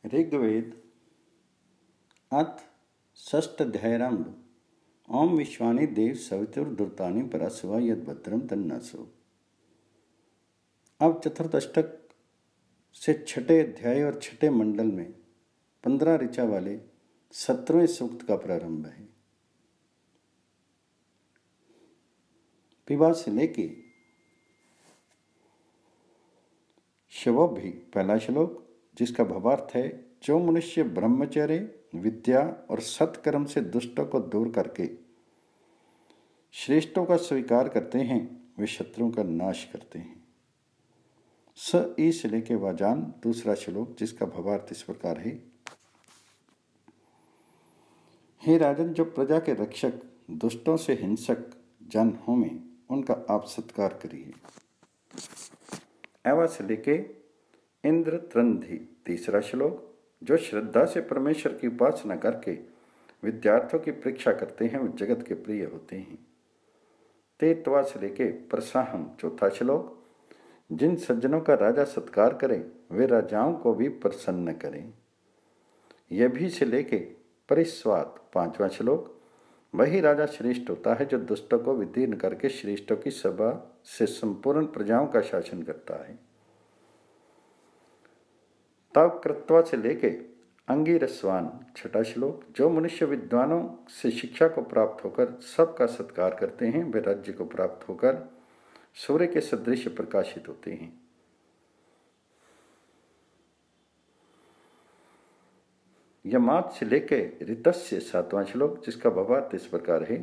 ऋग्वेद अथ षष्ठाध्यायारंभ। ओम विश्वानि देव सवितुर्दुर्तानि परास्वा यद भद्रम तन्नासो। अब चतुर्थष्टक से छठे अध्याय और छठे मंडल में 15 ऋचा वाले 17वें सूक्त का प्रारंभ है। विवाह से लेके शवोभि पहला श्लोक, जिसका भावार्थ है जो मनुष्य ब्रह्मचर्य, विद्या और सत्कर्म से दुष्टों को दूर करके श्रेष्ठों का स्वीकार करते हैं वे शत्रुओं का नाश करते हैं। स ई से लेके वाजान दूसरा श्लोक, जिसका भावार्थ इस प्रकार है। हे राजन, जो प्रजा के रक्षक दुष्टों से हिंसक जन हों उनका आप सत्कार करिए। एवा से लेके इंद्र त्रंधि तीसरा श्लोक, जो श्रद्धा से परमेश्वर की उपासना करके विद्यार्थियों की परीक्षा करते हैं वे जगत के प्रिय होते हैं। तेतवा से लेके प्रसाहम चौथा श्लोक, जिन सज्जनों का राजा सत्कार करे वे राजाओं को भी प्रसन्न करें। यह भी से लेके परिस्वात पांचवा श्लोक, वही राजा श्रेष्ठ होता है जो दुष्टों को विदीर्ण करके श्रेष्ठों की सभा से संपूर्ण प्रजाओं का शासन करता है। तव कृत्वा से लेके अंगिरस्वान छठा श्लोक, जो मनुष्य विद्वानों से शिक्षा को प्राप्त होकर सबका सत्कार करते हैं वे राज्य को प्राप्त होकर सूर्य के सदृश प्रकाशित होते हैं। यमात से लेके ऋतस्य सातवां श्लोक, जिसका भावार्थ इस प्रकार है।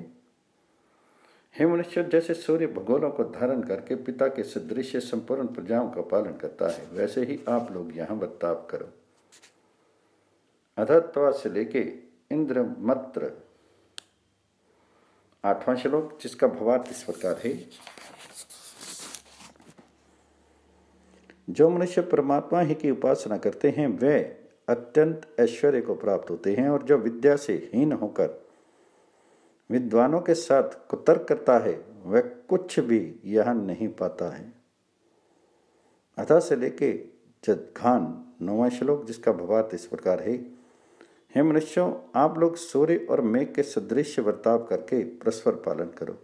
हे मनुष्य, जैसे सूर्य भगोलों को धारण करके पिता के सदृश संपूर्ण प्रजाओं का पालन करता है वैसे ही आप लोग यहाँ बर्ताव करो। अधत्वा से लेके इंद्रमत्र आठवां श्लोक, जिसका भावार्थ इस प्रकार है। जो मनुष्य परमात्मा ही की उपासना करते हैं वे अत्यंत ऐश्वर्य को प्राप्त होते हैं, और जो विद्या से हीन होकर विद्वानों के साथ कुतर्क करता है वह कुछ भी यह नहीं पाता है। अतः से लेके जदघान नौवां श्लोक, जिसका भावार्थ इस प्रकार है। हे मनुष्यों, आप लोग सूर्य और मेघ के सदृश बर्ताव करके परस्पर पालन करो।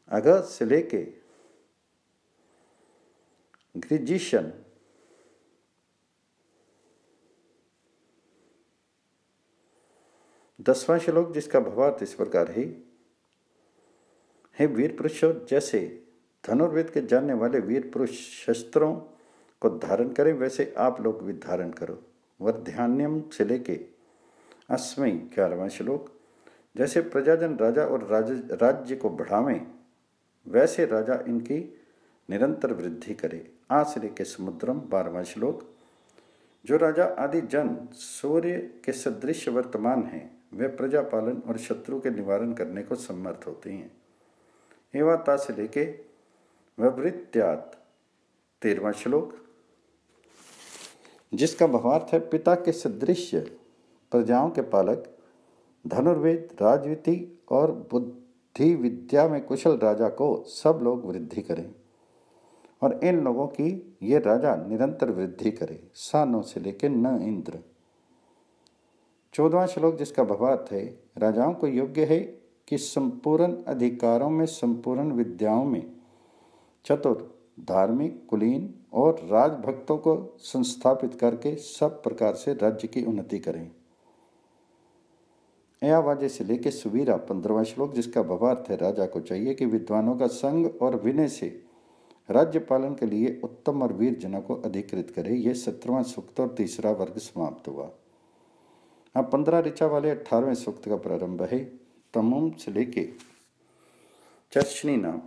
अगह से लेके ग्रिजिशन दसवां श्लोक, जिसका भावार्थ इस प्रकार है। हे वीर पुरुषों, जैसे धनुर्वेद के जानने वाले वीर पुरुष शस्त्रों को धारण करें वैसे आप लोग भी धारण करो। वर्ध्यान्यम से लेके अस्मै 11वां श्लोक, जैसे प्रजाजन राजा और राज्य को बढ़ावें वैसे राजा इनकी निरंतर वृद्धि करे। आ से लेके समुद्रम 12वां श्लोक, जो राजा आदि जन सूर्य के सदृश वर्तमान हैं वे प्रजा पालन और शत्रु के निवारण करने को समर्थ होते हैं। एवाता से लेके ववृत्यात 13वां श्लोक, जिसका भावार्थ है पिता के सदृश प्रजाओं के पालक धनुर्वेद, राजनीति और बुद्धि विद्या में कुशल राजा को सब लोग वृद्धि करें और इन लोगों की ये राजा निरंतर वृद्धि करे। सानों से लेके न इंद्र 14वां श्लोक, जिसका भावार्थ है राजाओं को योग्य है कि संपूर्ण अधिकारों में, संपूर्ण विद्याओं में चतुर, धार्मिक, कुलीन और राजभक्तों को संस्थापित करके सब प्रकार से राज्य की उन्नति करें। अयावाजे से लेके सुवीरा 15वां श्लोक, जिसका भावार्थ है राजा को चाहिए कि विद्वानों का संग और विनय से राज्य पालन के लिए उत्तम और वीर जनों को अधिकृत करे। यह 17वां सूक्त और तीसरा वर्ग समाप्त हुआ। अब 15 ऋचा वाले 18वें सूक्त का प्रारंभ है। तमुम से लेके चर्चनी नाम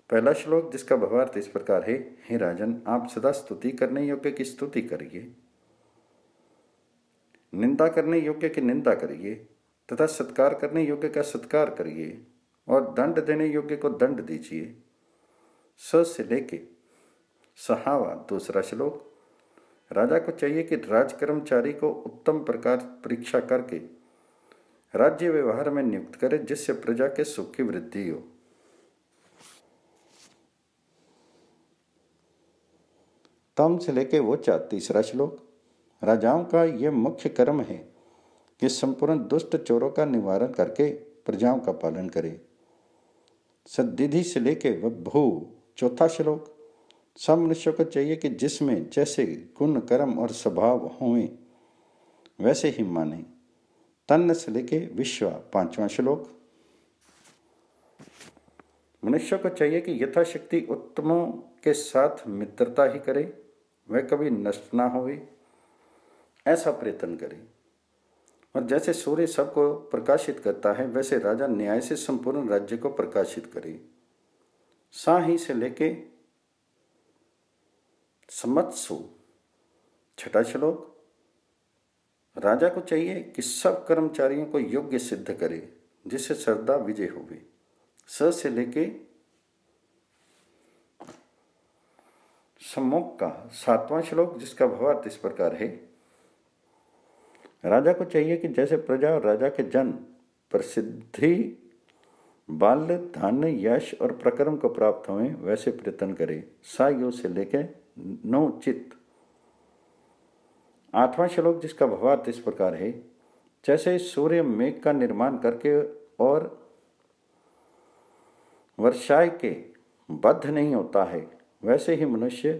पहला श्लोक, जिसका भावार्थ इस प्रकार है। हे राजन, आप सदा स्तुति करने योग्य की स्तुति करिए, निंदा करने योग्य की निंदा करिए तथा सत्कार करने योग्य का सत्कार करिए और दंड देने योग्य को दंड दीजिए। स से लेके सहावा दूसरा श्लोक, राजा को चाहिए कि राज कर्मचारी को उत्तम प्रकार परीक्षा करके राज्य व्यवहार में नियुक्त करे जिससे प्रजा के सुख की वृद्धि हो। तम से लेके वो 3रा श्लोक। राजाओं का यह मुख्य कर्म है कि संपूर्ण दुष्ट चोरों का निवारण करके प्रजाओं का पालन करे। सद्विधि से लेके वभू 4था श्लोक। सब मनुष्यों को चाहिए कि जिसमें जैसे गुण कर्म और स्वभाव हों वैसे ही माने। तन्न से लेके विश्वा 5वां श्लोक। मनुष्य को चाहिए कि यथाशक्ति उत्तमों के साथ मित्रता ही करे, वह कभी नष्ट ना होवे, ऐसा प्रयत्न करे। और जैसे सूर्य सबको प्रकाशित करता है वैसे राजा न्याय से संपूर्ण राज्य को प्रकाशित करे। साही से लेके संवत्सु 6ठा श्लोक। राजा को चाहिए कि सब कर्मचारियों को योग्य सिद्ध करे जिससे श्रद्धा विजय होवे। स से लेके सम्मुख का 7वां श्लोक, जिसका भावार्थ इस प्रकार है। राजा को चाहिए कि जैसे प्रजा और राजा के जन प्रसिद्धि, बाल्य, धन, यश और प्रक्रम को प्राप्त हुए वैसे प्रयत्न करे। सायो से लेके 9 चित्त। 8वां श्लोक, जिसका भावार्थ इस प्रकार है। जैसे सूर्य मेघ का निर्माण करके और वर्षाय के बद्ध नहीं होता है वैसे ही मनुष्य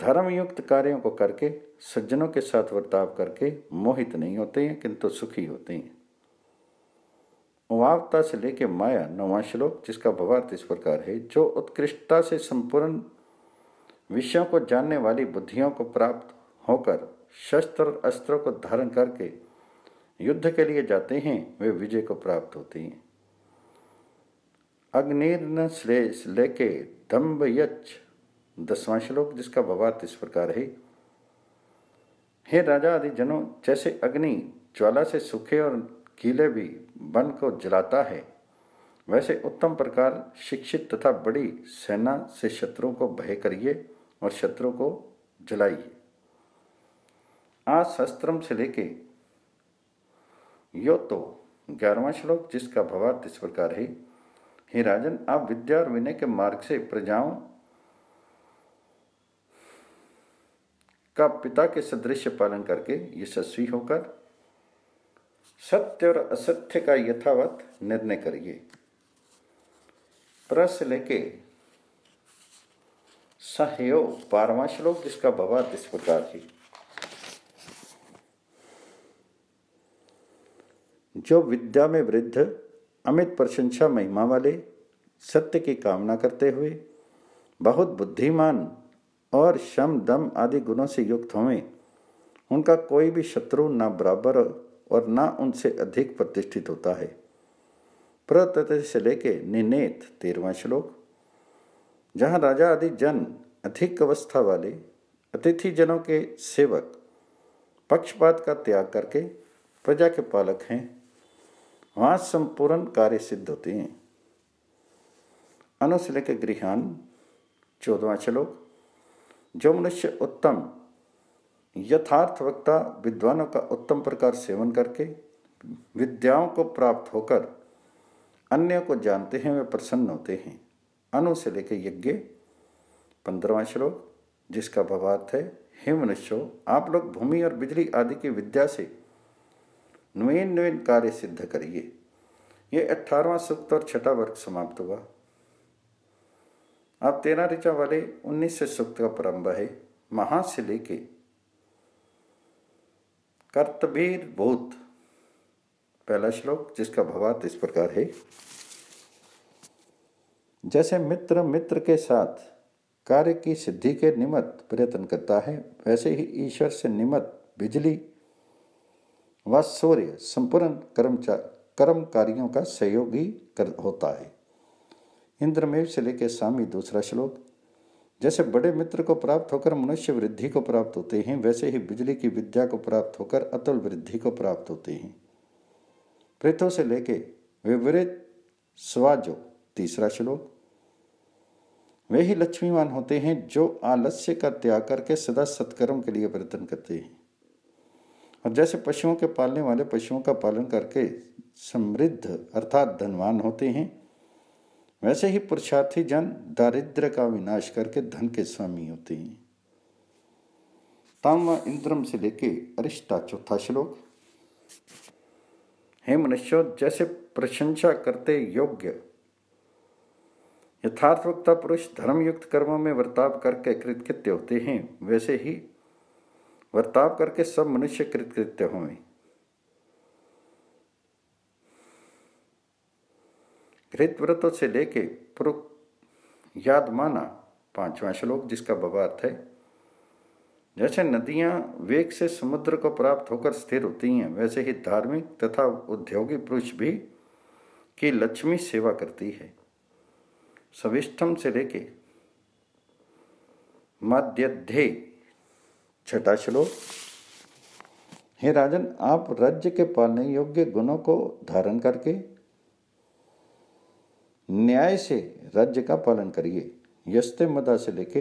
धर्मयुक्त कार्यों को करके सज्जनों के साथ वर्ताव करके मोहित नहीं होते हैं किंतु सुखी होते हैं। उवावता से लेके माया 9वां श्लोक, जिसका भावार्थ इस प्रकार है। जो उत्कृष्टता से संपूर्ण विषयों को जानने वाली बुद्धियों को प्राप्त होकर शस्त्र और अस्त्रों को धारण करके युद्ध के लिए जाते हैं वे विजय को प्राप्त होते हैं। अग्निर्न श्लेष लेके दम्भ यच 10वां श्लोक, जिसका भावार्थ इस प्रकार है। हे राजा आदि जनों, जैसे अग्नि ज्वाला से सूखे और गीले भी वन को जलाता है वैसे उत्तम प्रकार शिक्षित तथा बड़ी सेना से शत्रुओं को भय करिए और शत्रु को जलाइए। आज शस्त्रम से लेके यो तो 11वां श्लोक, जिसका भावार्थ इस प्रकार है। हे राजन, आप विद्या और विनय के मार्ग से प्रजाओं का पिता के सदृश पालन करके यशस्वी होकर सत्य और असत्य का यथावत निर्णय करिए। प्र से लेके सहयोग 12वां श्लोक, जिसका भावार्थ इस प्रकार है। जो विद्या में वृद्ध, अमित प्रशंसा महिमा वाले, सत्य की कामना करते हुए बहुत बुद्धिमान और शम दम आदि गुणों से युक्त हों, उनका कोई भी शत्रु ना बराबर और ना उनसे अधिक प्रतिष्ठित होता है। प्रतत से लेके निनेत 13वां श्लोक। जहाँ राजा आदि जन अधिक अवस्था वाले अतिथि जनों के सेवक पक्षपात का त्याग करके प्रजा के पालक हैं, वहाँ संपूर्ण कार्य सिद्ध होते हैं। अनु से लेकर गृहान 14वां श्लोक। जो मनुष्य उत्तम यथार्थ वक्ता विद्वानों का उत्तम प्रकार सेवन करके विद्याओं को प्राप्त होकर अन्य को जानते हैं वे प्रसन्न होते हैं। अनु से लेकर यज्ञ 15वां श्लोक, जिसका भावार्थ है। हे मनुष्यों, आप लोग भूमि और बिजली आदि की विद्या से नवीन नवीन कार्य सिद्ध करिए। ये 18वां सूक्त और 6ठा वर्ग समाप्त हुआ। अब 13 ऋचा वाले 19 सूक्त का प्रारंभ है। महा से लेके कर्तवीर भूत 1 श्लोक, जिसका भावार्थ इस प्रकार है। जैसे मित्र मित्र के साथ कार्य की सिद्धि के निमित्त प्रयत्न करता है वैसे ही ईश्वर से निमित्त बिजली व सूर्य संपूर्ण कर्म कार्यों का सहयोगी होता है। इंद्रमेव से लेकर सामी 2 श्लोक। जैसे बड़े मित्र को प्राप्त होकर मनुष्य वृद्धि को प्राप्त होते हैं वैसे ही बिजली की विद्या को प्राप्त होकर अतुल वृद्धि को प्राप्त होते हैं। पृथु से लेके विपरीत स्वाजो 3 श्लोक। वे ही लक्ष्मीवान होते हैं जो आलस्य का त्याग करके सदा सत्कर्म के लिए प्रयत्न करते हैं। और जैसे पशुओं के पालने वाले पशुओं का पालन करके समृद्ध अर्थात धनवान होते हैं वैसे ही पुरुषार्थी जन दारिद्र्य का विनाश करके धन के स्वामी होते हैं। ताम व इंद्रम से लेके अरिष्टा चौथा श्लोक। हे मनुष्यों, जैसे प्रशंसा करते योग्य यथार्थ वक्ता पुरुष धर्मयुक्त कर्मों में वर्ताव करके कृतकृत्य होते हैं, वैसे ही वर्ताव करके सब मनुष्य कृतकृत्य हों। घृतव्रतों से लेके पुरुष याद माना पांचवा श्लोक, जिसका भावार्थ है जैसे नदियां वेग से समुद्र को प्राप्त होकर स्थिर होती हैं, वैसे ही धार्मिक तथा उद्योगी पुरुष भी की लक्ष्मी सेवा करती है। सविष्ठम से लेके मध्यध्ये छठा श्लोक। हे राजन, आप राज्य के पालने योग्य गुणों को धारण करके न्याय से राज्य का पालन करिए। यस्ते मदा से लेके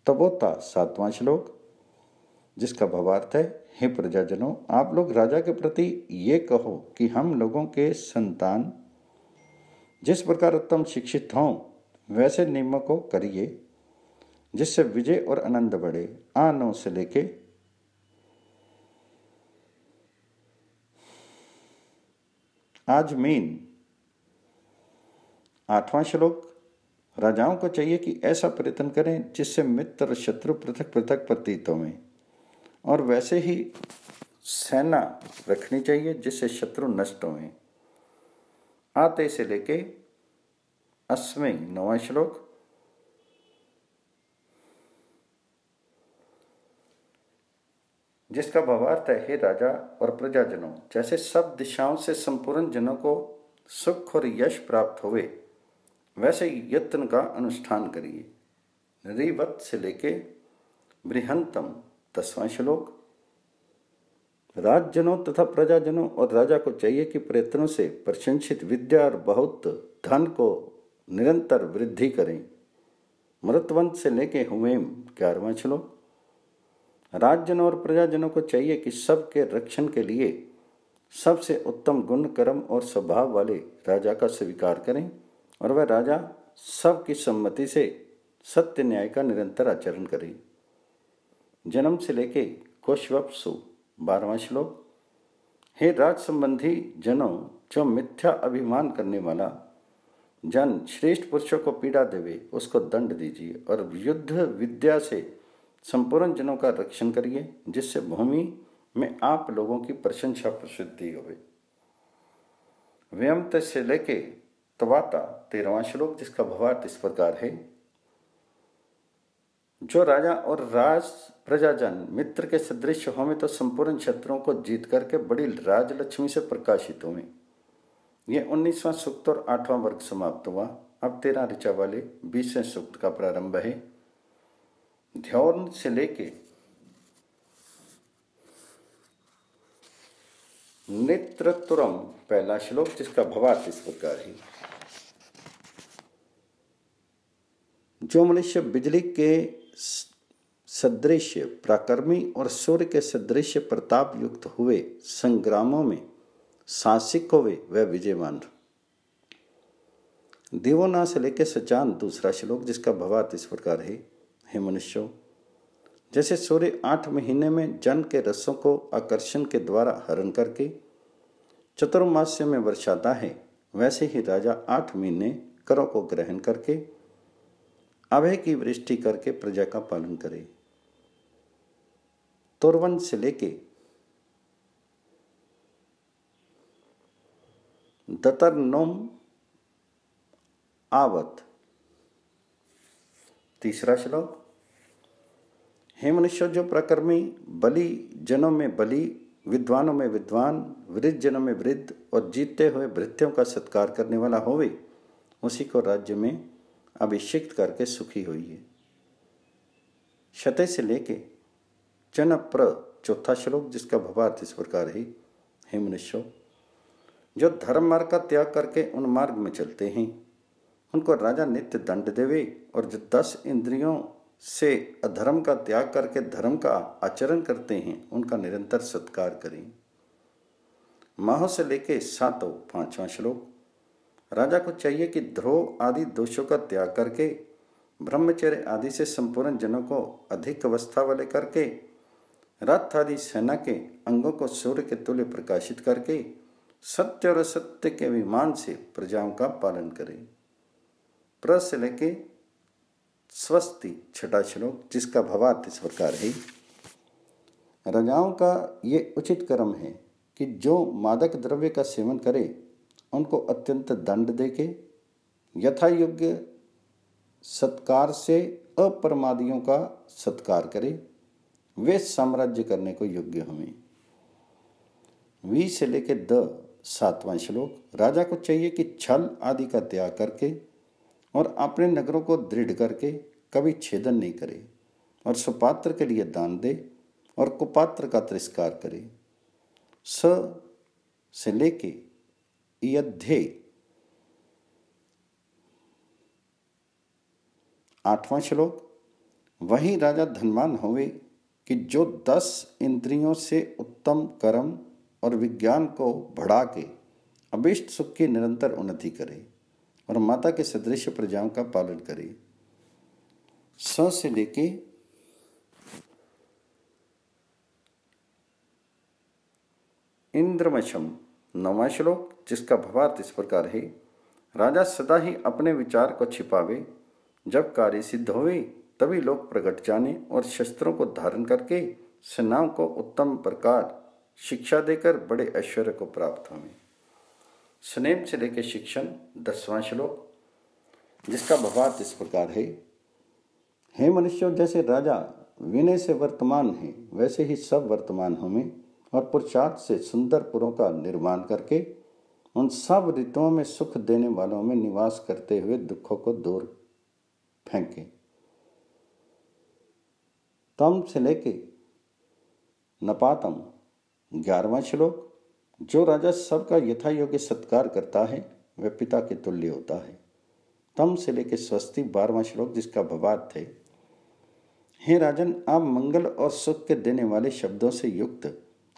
तबोता सातवां श्लोक, जिसका भावार्थ है हे प्रजाजनों, आप लोग राजा के प्रति ये कहो कि हम लोगों के संतान जिस प्रकार उत्तम शिक्षित हों वैसे नियमों को करिए, जिससे विजय और आनंद बढ़े। आनो से लेके आजमीन आठवां श्लोक। राजाओं को चाहिए कि ऐसा प्रयत्न करें जिससे मित्र और शत्रु पृथक पृथक प्रतीत हों, और वैसे ही सेना रखनी चाहिए जिससे शत्रु नष्ट हों। आते से लेके अस्में नौवां श्लोक। जिसका भावार्थ है हे राजा और प्रजाजनों, जैसे सब दिशाओं से संपूर्ण जनों को सुख और यश प्राप्त हुए, वैसे यत्न का अनुष्ठान करिए। नरीवत से लेके बृहंतम 10वां श्लोक। राजजनों तथा प्रजाजनों और राजा को चाहिए कि प्रयत्नों से प्रशंसित विद्या और बहुत धन को निरंतर वृद्धि करें। मरुतवंत से लेके हुमेम 11वां श्लोक। राजजनों और प्रजाजनों को चाहिए कि सबके रक्षण के लिए सबसे उत्तम गुण कर्म और स्वभाव वाले राजा का स्वीकार करें, और वह राजा सबकी सम्मति से सत्य न्याय का निरंतर आचरण करे। जन्म से लेके कोशवप्सु 12वां श्लोक। हे राज संबंधी जनों, जो मिथ्या अभिमान करने वाला जन श्रेष्ठ पुरुषों को पीड़ा देवे उसको दंड दीजिए, और युद्ध विद्या से संपूर्ण जनों का रक्षण करिए, जिससे भूमि में आप लोगों की प्रशंसा प्रसिद्धि होवे। व्यमत से लेके तवाता 13वां श्लोक, जिसका भावार्थ इस प्रकार है। जो राजा और राज प्रजाजन मित्र के सदृश हों तो संपूर्ण शत्रुओं को जीत करके बड़ी राजलक्ष्मी से प्रकाशित हों। यह 19वां सूक्त और 8वां वर्ग समाप्त हुआ। अब 13 ऋचा वाले 20वें सूक्त का प्रारंभ है। ध्योन से लेके नेत्रतुरम पहला श्लोक, जिसका भावार्थ इस प्रकार है। जो मनुष्य बिजली के सदृश पराक्रमी और सूर्य के सदृश प्रताप युक्त हुए संग्रामों में साहसिक होवे, वह विजयवान। देवोना से लेकर सचान दूसरा श्लोक, जिसका भावार्थ इस प्रकार है। हे मनुष्यों, जैसे सूर्य 8 महीने में जन के रसों को आकर्षण के द्वारा हरण करके चतुर्मास्य में वर्षाता है, वैसे ही राजा 8 महीने करों को ग्रहण करके अभय की वृष्टि करके प्रजा का पालन करे। तुरवन से लेके दतरनोम आवत तीसरा श्लोक। हे मनुष्य, जो प्रकर्मी बलि जनों में बलि, विद्वानों में विद्वान, वृद्ध जनों में वृद्ध और जीते हुए भृत्यों का सत्कार करने वाला होवे, उसी को राज्य में अभिषिक्त करके सुखी होइए। शते से लेके जनप्र चौथा श्लोक, जिसका भावार्थ इस प्रकार है। हे मनुष्यों, जो धर्म मार्ग का त्याग करके उन मार्ग में चलते हैं, उनको राजा नित्य दंड देवे, और जो 10 इंद्रियों से अधर्म का त्याग करके धर्म का आचरण करते हैं, उनका निरंतर सत्कार करें। माहो से लेके सातों 5वां श्लोक। राजा को चाहिए कि द्रोह आदि दोषों का त्याग करके ब्रह्मचर्य आदि से संपूर्ण जनों को अधिक अवस्था वाले करके रथ आदि सेना के अंगों को सूर्य के तुल्य प्रकाशित करके सत्य और असत्य के विमान से प्रजाओं का पालन करे। प्र से लेके स्वस्ति छठा श्लोक, जिसका भावार्थ इस प्रकार है। राजाओं का ये उचित कर्म है कि जो मादक द्रव्य का सेवन करे उनको अत्यंत दंड देके यथा योग्य सत्कार से अप्रमादियों का सत्कार करे, वे साम्राज्य करने को योग्य हों। वी से लेके द सातवां श्लोक, राजा को चाहिए कि छल आदि का त्याग करके और अपने नगरों को दृढ़ करके कभी छेदन नहीं करे और सुपात्र के लिए दान दे और कुपात्र का तिरस्कार करे। स से लेके यद्धे आठवां श्लोक, वही राजा धनवान होवे कि जो 10 इंद्रियों से उत्तम कर्म और विज्ञान को बढ़ा के अभिष्ट सुख की निरंतर उन्नति करे और माता के सदृश प्रजाओं का पालन करे। स से लेके इंद्रमशम नौवां श्लोक, जिसका भावार्थ इस प्रकार है। राजा सदा ही अपने विचार को छिपावे, जब कार्य सिद्ध होवे तभी लोग प्रकट जाने और शस्त्रों को धारण करके सेनाओं को उत्तम प्रकार शिक्षा देकर बड़े ऐश्वर्य को प्राप्त होवे। स्नेम से लेकर शिक्षण 10वां श्लोक, जिसका भावार्थ इस प्रकार है। हे मनुष्यों, जैसे राजा विनय से वर्तमान है वैसे ही सब वर्तमान होवे और पुरुषार्थ से सुंदर पुरों का निर्माण करके उन सब ऋतुओं में सुख देने वालों में निवास करते हुए दुखों को दूर फेंके। तम से लेके नपातम 11वां श्लोक, जो राजा सबका यथा योग्य सत्कार करता है वह पिता के तुल्य होता है। तम से लेके स्वस्ति 12वां श्लोक, जिसका भावार्थ है। हे राजन, आप मंगल और सुख के देने वाले शब्दों से युक्त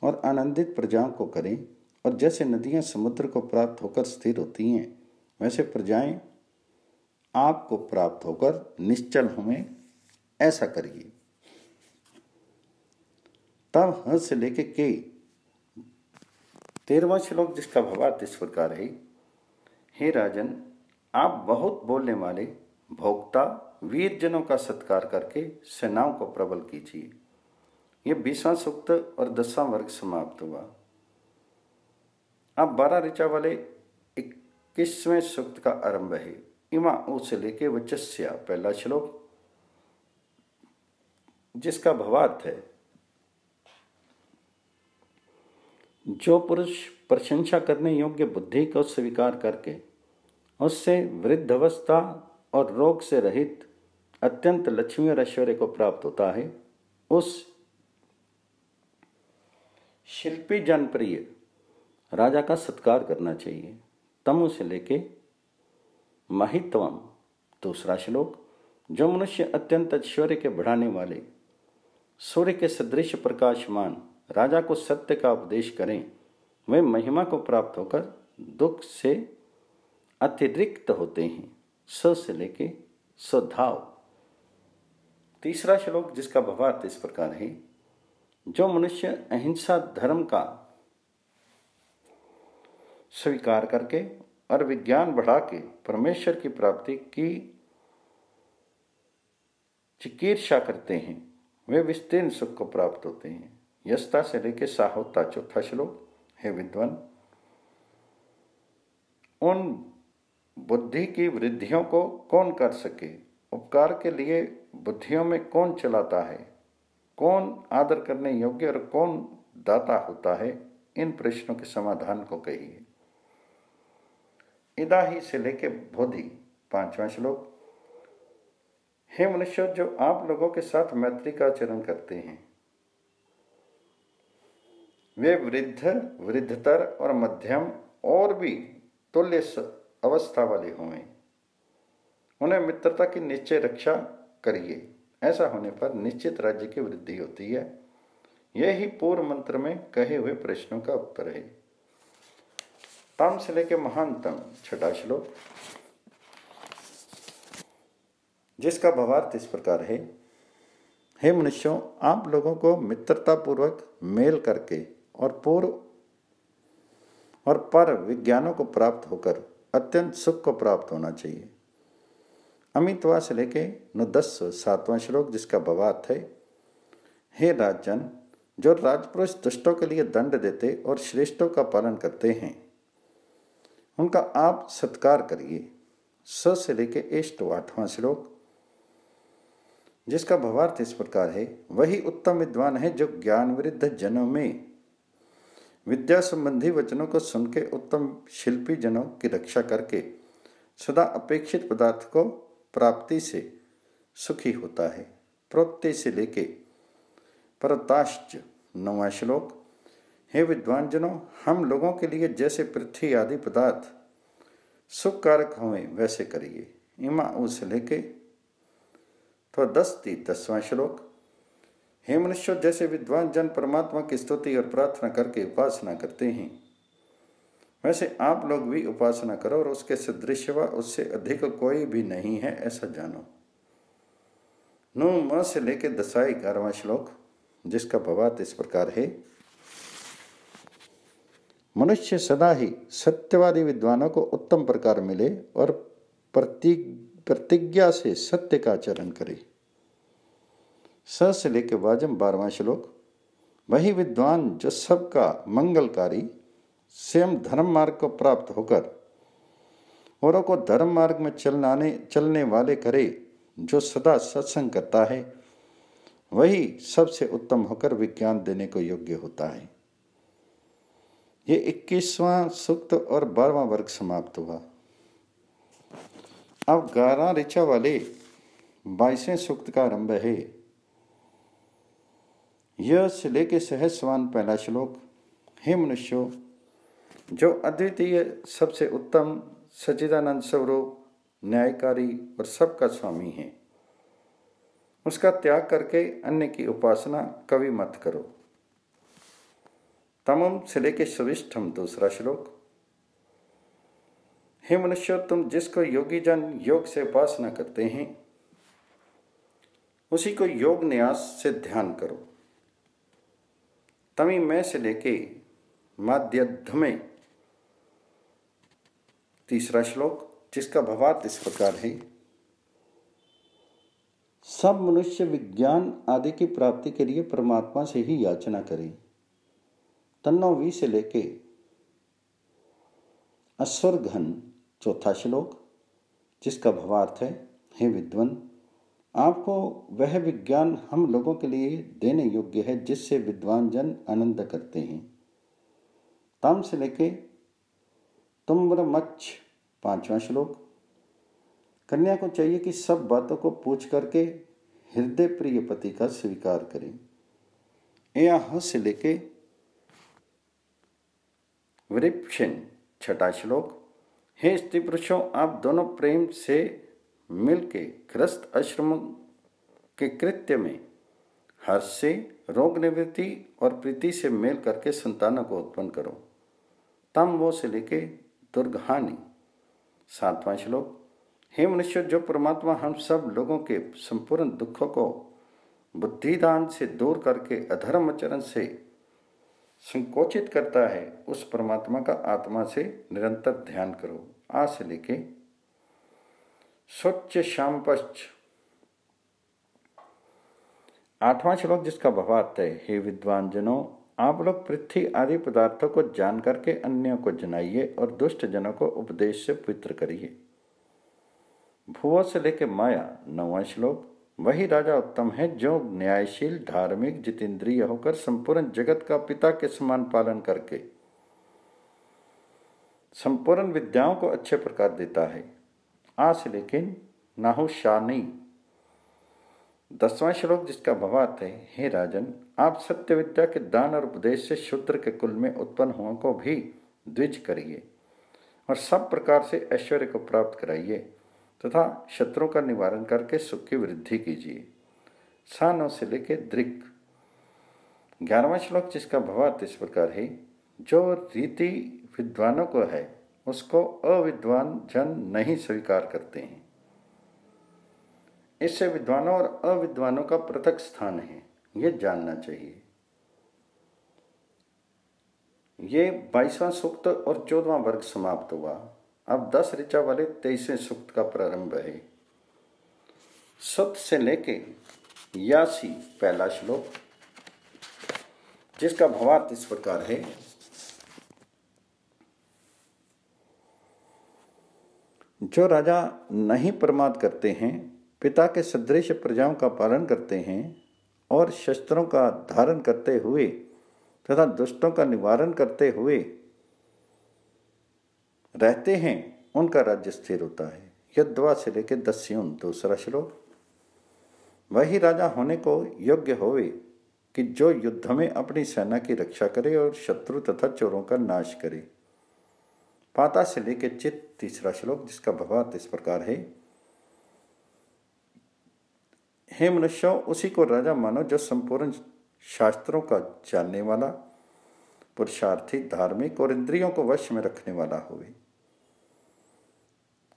और आनंदित प्रजाओं को करें और जैसे नदियां समुद्र को प्राप्त होकर स्थिर होती हैं वैसे प्रजाएं आपको प्राप्त होकर निश्चल हों, ऐसा करिए। तब ह से लेके के 13वां श्लोक, जिसका भावार्थ इस प्रकार है। हे राजन, आप बहुत बोलने वाले भोक्ता वीर जनों का सत्कार करके सेनाओं को प्रबल कीजिए। यह 20वां सूक्त और 10वां वर्ग समाप्त हुआ। अब 12 ऋचा वाले 21वें सूक्त का आरंभ है। इमा ऊ से लेके वचस्या पहला श्लोक, जिसका भावार्थ है। जो पुरुष प्रशंसा करने योग्य बुद्धि को स्वीकार करके उससे वृद्धावस्था और रोग से रहित अत्यंत लक्ष्मी और ऐश्वर्य को प्राप्त होता है, उस शिल्पी जनप्रिय राजा का सत्कार करना चाहिए। तमु से लेके महित्वम दूसरा श्लोक, जो मनुष्य अत्यंत ऐश्वर्य के बढ़ाने वाले सूर्य के सदृश प्रकाशमान राजा को सत्य का उपदेश करें, वे महिमा को प्राप्त होकर दुख से अतिरिक्त होते हैं। स से लेके स्वधाव तीसरा श्लोक, जिसका भावार्थ इस प्रकार है। जो मनुष्य अहिंसा धर्म का स्वीकार करके और विज्ञान बढ़ा के परमेश्वर की प्राप्ति की चिकीर्षा करते हैं, वे विस्तीर्ण सुख को प्राप्त होते हैं। यस्ता से लेके साहोता चौथा श्लोक, हे विद्वान, उन बुद्धि की वृद्धियों को कौन कर सके, उपकार के लिए बुद्धियों में कौन चलाता है, कौन आदर करने योग्य और कौन दाता होता है, इन प्रश्नों के समाधान को कहिए। इदा ही से लेके बोधि 5वां श्लोक, हे मनुष्य, जो आप लोगों के साथ मैत्री का आचरण करते हैं वे वृद्ध, वृद्धतर और मध्यम और भी तुल्य अवस्था वाले होंगे। उन्हें मित्रता की निश्चय रक्षा करिए। ऐसा होने पर निश्चित राज्य की वृद्धि होती है। यही पूर्व मंत्र में कहे हुए प्रश्नों का उत्तर है। तम से लेके महानतम छठा श्लोक, जिसका भावार्थ इस प्रकार है। हे मनुष्यों, आप लोगों को मित्रतापूर्वक मेल करके और पूर्व और पर विज्ञानों को प्राप्त होकर अत्यंत सुख को प्राप्त होना चाहिए। अमितवा से लेके 7वां श्लोक, जिसका भावार्थ है। हे राजन, जो राजपुरुष दुष्टों के लिए दंड देते और श्रेष्ठों का पालन करते हैं, उनका आप सत्कार करिए। से लेके 8वां श्लोक, जिसका भावार्थ इस प्रकार है। वही उत्तम विद्वान है जो ज्ञान विरुद्ध जनों में विद्या संबंधी वचनों को सुन के उत्तम शिल्पी जनों की रक्षा करके सदा अपेक्षित पदार्थ को प्राप्ति से सुखी होता है। प्रोक्ति से लेके परताश्च 9वां श्लोक, हे विद्वान जनों, हम लोगों के लिए जैसे पृथ्वी आदि पदार्थ सुखकारक हों वैसे करिए। इमा से लेके तो 10वां श्लोक, हे मनुष्य, जैसे विद्वान जन परमात्मा की स्तुति और प्रार्थना करके उपासना करते हैं, वैसे आप लोग भी उपासना करो और उसके सदृश व उससे अधिक कोई भी नहीं है, ऐसा जानो। 9 से लेके 11वां श्लोक, जिसका भावार्थ इस प्रकार है। मनुष्य सदा ही सत्यवादी विद्वानों को उत्तम प्रकार मिले और प्रतिज्ञा से सत्य का आचरण करे। से लेके 12वां श्लोक, वही विद्वान जो सबका मंगलकारी स्वयं धर्म मार्ग को प्राप्त होकर औरों को धर्म मार्ग में चलने वाले करे, जो सदा सत्संग करता है, वही सबसे उत्तम होकर विज्ञान देने को योग्य होता है। ये 21वां सूक्त और 12वां वर्ग समाप्त हुआ। अब 11 ऋचा वाले 22वें सूक्त का आरंभ है। यह से लेके सहस्वान 1 श्लोक, हे मनुष्यों, जो अद्वितीय सबसे उत्तम सच्चिदानंद स्वरूप न्यायकारी और सबका स्वामी है, उसका त्याग करके अन्य की उपासना कभी मत करो। तमम से लेके सविष्ठम 2 श्लोक, हे मनुष्य, तुम जिसको योगी जन योग से उपासना करते हैं, उसी को योग न्यास से ध्यान करो। तमी में से लेके माध्यध्य में 3 श्लोक, जिसका भावार्थ इस प्रकार है। सब मनुष्य विज्ञान आदि की प्राप्ति के लिए परमात्मा से ही याचना करें। 93 से लेके असुरघन 4 श्लोक, जिसका भावार्थ है। हे विद्वान, आपको वह विज्ञान हम लोगों के लिए देने योग्य है जिससे विद्वान जन आनंद करते हैं। तम से लेके तुम्रमच्छ 5वां श्लोक, कन्या को चाहिए कि सब बातों को पूछ करके हृदय प्रिय पति का स्वीकार करें। यहाँ से लेके वृक्षिन 6 श्लोक, हे स्त्री पुरुषों, आप दोनों प्रेम से मिलके गृहस्थ आश्रम के कृत्य में हर्ष से, रोग निवृत्ति और प्रीति से मेल करके संतानों को उत्पन्न करो। तम वो से लेके दुर्गहानि 7वां श्लोक, हे मनुष्य, जो परमात्मा हम सब लोगों के संपूर्ण दुखों को बुद्धिदान से दूर करके अधर्म आचरण से संकोचित करता है, उस परमात्मा का आत्मा से निरंतर ध्यान करो। आ से लेके स्वच्छ शांपश्च 8वां श्लोक, जिसका भावार्थ है। हे विद्वान जनों, आप लोग पृथ्वी आदि पदार्थों को जान करके अन्यों को जनाइए और दुष्ट जनों को उपदेश से पवित्र करिए। भुवों से लेके माया 9वां श्लोक, वही राजा उत्तम है जो न्यायशील, धार्मिक, जितेंद्रिय होकर संपूर्ण जगत का पिता के समान पालन करके संपूर्ण विद्याओं को अच्छे प्रकार देता है। आ से लेकिन नाहुशानी 10वां श्लोक, जिसका भावार्थ है। हे राजन, आप सत्य विद्या के दान और उपदेश से शूद्र के कुल में उत्पन्न हुओं को भी द्विज करिए और सब प्रकार से ऐश्वर्य को प्राप्त कराइए तथा शत्रुओं का निवारण करके सुख की वृद्धि कीजिए। सानों से लेके दृक 11वां श्लोक, जिसका भावार्थ इस प्रकार है। जो रीति विद्वानों को है, उसको अविद्वान जन नहीं स्वीकार करते हैं। इससे विद्वानों और अविद्वानों का पृथक स्थान है, यह जानना चाहिए। ये 22वां सूक्त और 14वां वर्ग समाप्त हुआ। अब 10 ऋचा वाले 23वें सूक्त का प्रारंभ है। सत से लेके 82 पहला श्लोक, जिसका भावार्थ इस प्रकार है। जो राजा नहीं प्रमाद करते हैं, पिता के सदृश प्रजाओं का पालन करते हैं और शस्त्रों का धारण करते हुए तथा दुष्टों का निवारण करते हुए रहते हैं, उनका राज्य स्थिर होता है। यद्वा से लेकर 10 दूसरा श्लोक। वही राजा होने को योग्य होवे कि जो युद्ध में अपनी सेना की रक्षा करे और शत्रु तथा चोरों का नाश करे। पाता से लेकर चित तीसरा श्लोक, जिसका भावार्थ इस प्रकार है। हे मनुष्यों, उसी को राजा मानो जो संपूर्ण शास्त्रों का जानने वाला, पुरुषार्थी, धार्मिक और इंद्रियों को वश में रखने वाला होवे।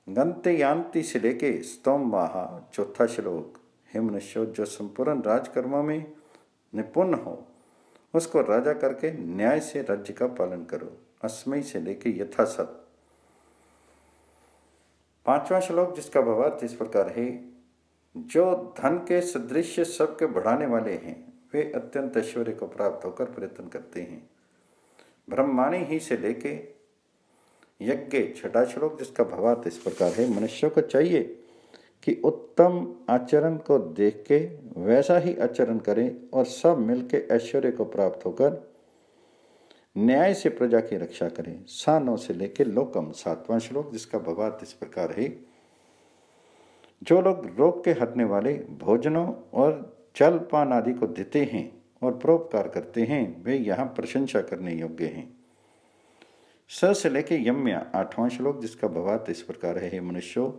गंते यांति से लेके स्तोम माहा चौथा श्लोक। हे मनुष्यों, जो संपूर्ण राजकर्मों में निपुण हो, उसको राजा करके न्याय से राज्य का पालन करो। अस्मय से लेके यथासत। 5वां श्लोक, जिसका भावार्थ इस प्रकार है। जो धन के सदृश सबके बढ़ाने वाले हैं, वे अत्यंत ऐश्वर्य को प्राप्त होकर प्रयत्न करते हैं। ब्रह्माणी ही से लेके यज्ञ 6वां श्लोक, जिसका भावार्थ इस प्रकार है। मनुष्यों को चाहिए कि उत्तम आचरण को देख के वैसा ही आचरण करें और सब मिलके ऐश्वर्य को प्राप्त होकर न्याय से प्रजा की रक्षा करें। सानों से लेके लोकम 7वां श्लोक, जिसका भावार्थ इस प्रकार है। जो लोग रोग के हटने वाले भोजनों और जलपान आदि को देते हैं और परोपकार करते हैं, वे यहाँ प्रशंसा करने योग्य हैं। स से लेके यम्या 8वां श्लोक, जिसका भावार्थ इस प्रकार है। मनुष्यों,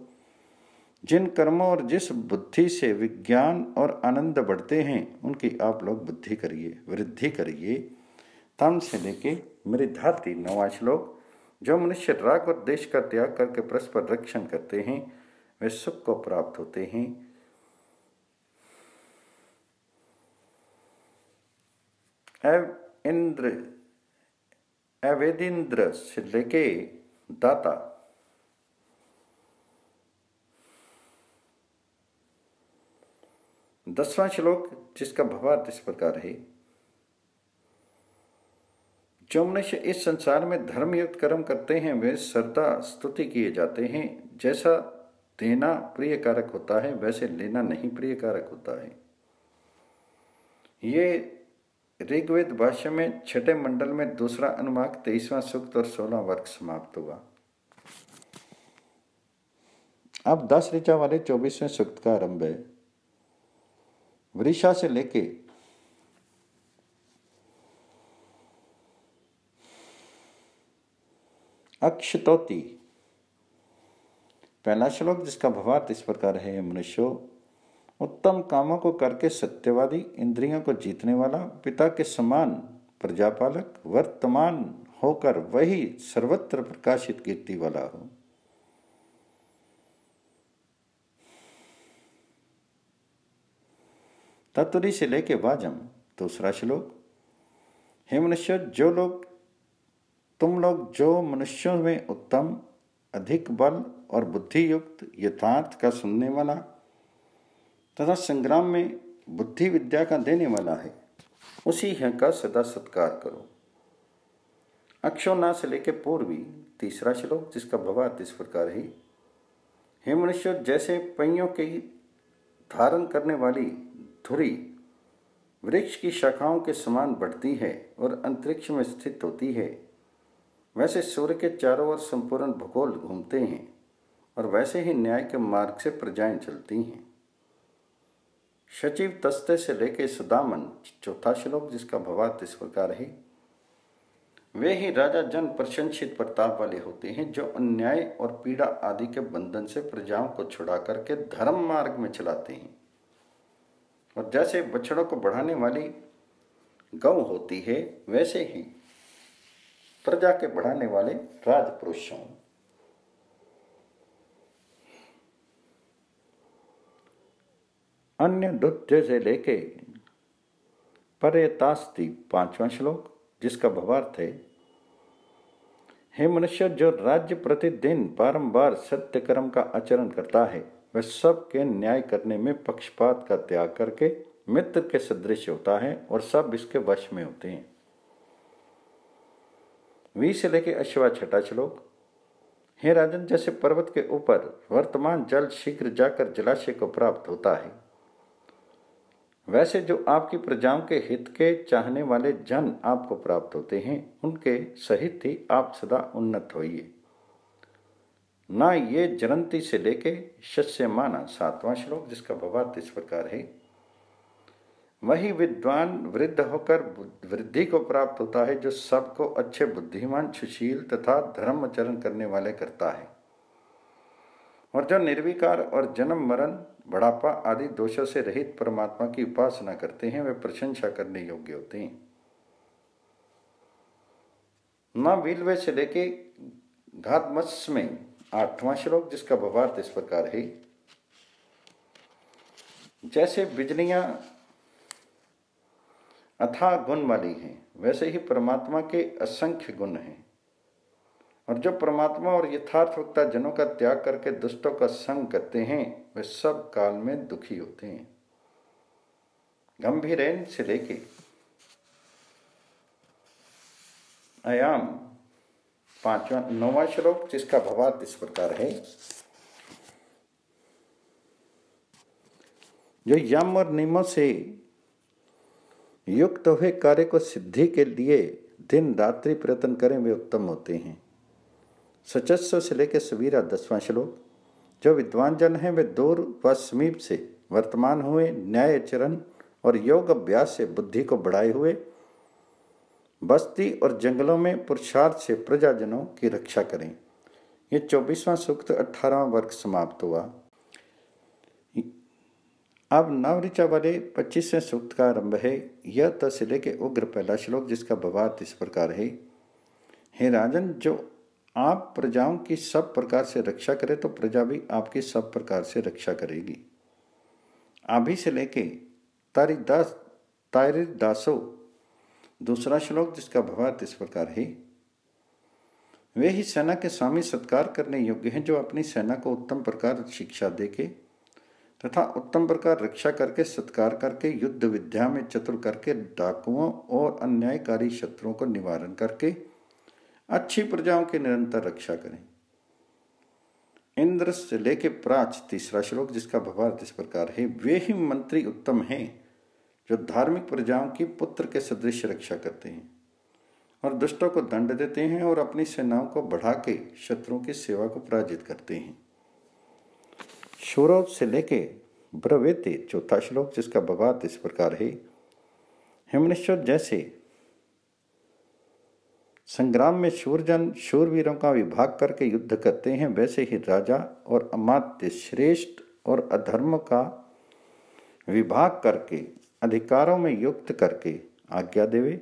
जिन कर्मों और जिस बुद्धि से विज्ञान और आनंद बढ़ते हैं, उनकी आप लोग बुद्धि करिए, वृद्धि करिए। तम से लेके मृधाति 9वां श्लोक। जो मनुष्य राग और देश का त्याग करके परस्पर रक्षण करते हैं, वे सुख को प्राप्त होते हैं। अवेदिंद्र से लेके दाता। 10वां श्लोक, जिसका भावार्थ इस प्रकार है। जो मनुष्य इस संसार में धर्मयुक्त कर्म करते हैं, वे सदा स्तुति किए जाते हैं। जैसा देना प्रिय कारक होता है, वैसे लेना नहीं प्रिय कारक होता है। ये ऋग्वेद भाष्य में 6ठे मंडल में दूसरा अनुवाक 23वां सूक्त और 16वां वर्ग समाप्त हुआ। अब 10 ऋचा वाले 24वें सूक्त का आरंभ है। वृषा से लेके अक्षतोति पहला श्लोक, जिसका भावार्थ इस प्रकार है। मनुष्यों, उत्तम कामों को करके सत्यवादी, इंद्रियों को जीतने वाला, पिता के समान प्रजापालक, वर्तमान होकर वही सर्वत्र प्रकाशित कीर्ति वाला हो। तत्तुरी से लेके वाजम दूसरा श्लोक। हे मनुष्य, तुम लोग जो मनुष्यों में उत्तम, अधिक बल और बुद्धि युक्त, यथार्थ का सुनने वाला तथा संग्राम में बुद्धि विद्या का देने वाला है, उसी का सदा सत्कार करो। अक्षोना से लेके पूर्वी तीसरा श्लोक, जिसका भावार्थ इस प्रकार है। हे मनुष्य, जैसे पहियों के धारण करने वाली धुरी वृक्ष की शाखाओं के समान बढ़ती है और अंतरिक्ष में स्थित होती है, वैसे सूर्य के चारों ओर संपूर्ण भूगोल घूमते हैं और वैसे ही न्याय के मार्ग से प्रजाएं चलती हैं। सचिव तस्ते से लेके सुदामन चौथा श्लोक, जिसका भावार्थ इस प्रकार है। वे ही राजा जन प्रशंसित प्रताप वाले होते हैं, जो अन्याय और पीड़ा आदि के बंधन से प्रजाओं को छुड़ा करके धर्म मार्ग में चलाते हैं। और जैसे बछड़ों को बढ़ाने वाली गौ होती है, वैसे ही प्रजा के बढ़ाने वाले राजपुरुष हों। अन्य नृत्य से लेके पर्यतास्ति 5वां श्लोक, जिसका भावार्थ है, हे मनुष्य, जो राज्य प्रतिदिन बारंबार सत्य कर्म का आचरण करता है वह सबके न्याय करने में पक्षपात का त्याग करके मित्र के सदृश होता है और सब इसके वश में होते हैं। 20 से लेके 6वां श्लोक, हे राजन, जैसे पर्वत के ऊपर वर्तमान जल शीघ्र जाकर जलाशय को प्राप्त होता है, वैसे जो आपकी प्रजाओं के हित के चाहने वाले जन आपको प्राप्त होते हैं, उनके सहित ही आप सदा उन्नत होइए। ना ये जरंती से लेके शस्यमाना 7वां श्लोक, जिसका भावार्थ इस प्रकार है, वही विद्वान वृद्ध होकर वृद्धि को प्राप्त होता है जो सबको अच्छे, बुद्धिमान, सुशील तथा धर्माचरण करने वाले करता है, और जो निर्विकार और जन्म मरण बुढ़ापा आदि दोषों से रहित परमात्मा की उपासना करते हैं वे प्रशंसा करने योग्य होते हैं। ना विलवे से लेके घातमस में 8वां श्लोक, जिसका भावार्थ इस प्रकार है, जैसे बिजलियां अथाह गुण वाली हैं वैसे ही परमात्मा के असंख्य गुण हैं, और जो परमात्मा और यथार्थ वक्ता जनों का त्याग करके दुष्टों का संग करते हैं वे सब काल में दुखी होते हैं। गंभीरेन से लेके अयाम 9वां श्लोक, जिसका भावार्थ इस प्रकार है, जो यम और नियमों से युक्त हुए कार्य को सिद्धि के लिए दिन रात्रि प्रयत्न करें वे उत्तम होते हैं। सचस्व से लेकर सवीरा 10वां श्लोक, जो विद्वान जन हैं वे दूर व समीप से वर्तमान हुए न्याय आचरण और योग अभ्यास से बुद्धि को बढ़ाए हुए बस्ती और जंगलों में पुरुषार्थ से प्रजाजनों की रक्षा करें। ये 24वां सूक्त 18वां वर्ग समाप्त हुआ। अब नवऋचा वाले 25वें सूक्त का आरंभ है। यह त से लेके उग्र पहला श्लोक, जिसका भावार्थ इस प्रकार है, हे राजन, जो आप प्रजाओं की सब प्रकार से रक्षा करे तो प्रजा भी आपकी सब प्रकार से रक्षा करेगी। आभि से लेके तारिदासो दूसरा श्लोक, जिसका भावार्थ इस प्रकार है, वे ही सेना के स्वामी सत्कार करने योग्य हैं जो अपनी सेना को उत्तम प्रकार शिक्षा देके तथा उत्तम प्रकार रक्षा करके सत्कार करके युद्ध विद्या में चतुर करके डाकुओं और अन्यायकारी शत्रुओं को निवारण करके अच्छी प्रजाओं की निरंतर रक्षा करें। इंद्र से लेके प्राच तीसरा श्लोक, जिसका भावार्थ इस प्रकार है, वे ही मंत्री उत्तम हैं जो धार्मिक प्रजाओं की पुत्र के सदृश रक्षा करते हैं और दुष्टों को दंड देते हैं और अपनी सेनाओं को बढ़ा के शत्रुओं की सेवा को पराजित करते हैं। शूरों से लेके ब्रवेते चौथा श्लोक, जिसका भावार्थ इस प्रकार है, हेमनेश्वर, जैसे संग्राम में शूरजन शूरवीरों का विभाग करके युद्ध करते हैं वैसे ही राजा और अमात्य श्रेष्ठ और अधर्म का विभाग करके अधिकारों में युक्त करके आज्ञा देवे,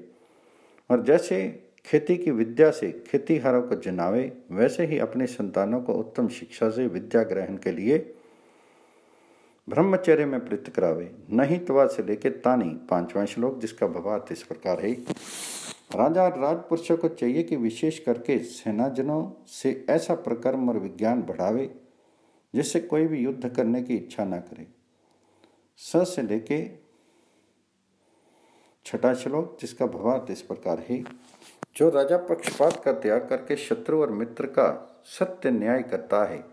और जैसे खेती की विद्या से खेतीहारों को जनावे वैसे ही अपने संतानों को उत्तम शिक्षा से विद्या ग्रहण के लिए ब्रह्मचर्य में प्रवृत्त करावे। नहीं तवा से लेके तानी 5वां श्लोक, जिसका भावार्थ इस प्रकार है, राजा और राजपुरुषों को चाहिए कि विशेष करके सेनाजनों से ऐसा प्रकर्म और विज्ञान बढ़ावे जिससे कोई भी युद्ध करने की इच्छा न करे। स से लेके 6वां श्लोक, जिसका भावार्थ इस प्रकार है, जो राजा पक्षपात का त्याग करके शत्रु और मित्र का सत्य न्याय करता है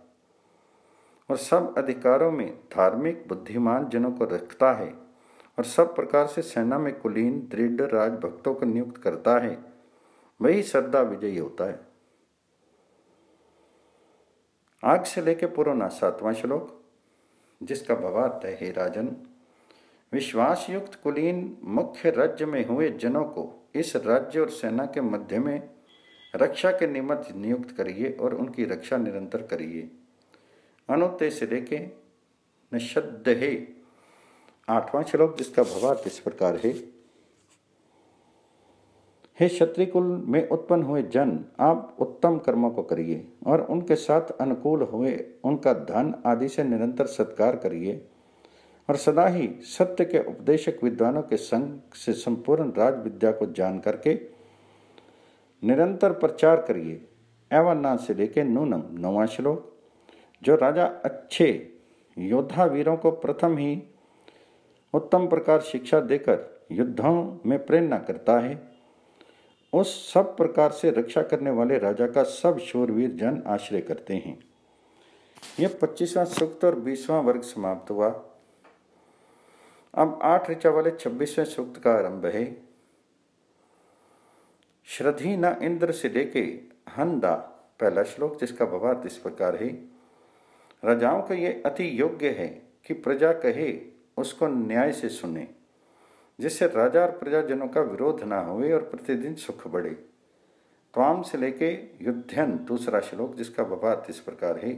और सब अधिकारों में धार्मिक बुद्धिमान जनों को रखता है और सब प्रकार से सेना में कुलीन दृढ़ राजभक्तों को नियुक्त करता है, वही सदा विजयी होता है। आग से लेके पुरोना 7वां श्लोक, जिसका भावार्थ है, हे राजन, विश्वास युक्त कुलीन मुख्य राज्य में हुए जनों को इस राज्य और सेना के मध्य में रक्षा के निमित्त नियुक्त करिए और उनकी रक्षा निरंतर करिए। अनुते से लेके निषद्ध है 8वां श्लोक, जिसका भावार्थ इस प्रकार है, हे क्षत्रिय कुल में उत्पन्न हुए जन, आप उत्तम कर्मों को करिए और उनके साथ अनुकूल हुए उनका धन आदि से निरंतर सत्कार करिए और सदा ही सत्य के उपदेशक विद्वानों के संग से संपूर्ण राज विद्या को जान करके निरंतर प्रचार करिए। एवं ना से लेके नूनम 9वां श्लोक। जो राजा अच्छे योद्धा वीरों को प्रथम ही उत्तम प्रकार शिक्षा देकर युद्धों में प्रेरणा करता है, उस सब प्रकार से रक्षा करने वाले राजा का सब शूरवीर जन आश्रय करते हैं। यह 25वां सूक्त और 20वां वर्ग समाप्त हुआ। अब 8 ऋचा वाले 26वें सूक्त का आरंभ है। श्रद्धि न इंद्र से लेके हंदा पहला श्लोक, जिसका भावार्थ इस प्रकार है। राजाओं का ये अति योग्य है कि प्रजा कहे उसको न्याय से सुने, जिससे राजा और प्रजाजनों का विरोध ना होवे और प्रतिदिन सुख बढ़े। त्वाम से लेके युद्धन दूसरा श्लोक, जिसका भावार्थ इस प्रकार है।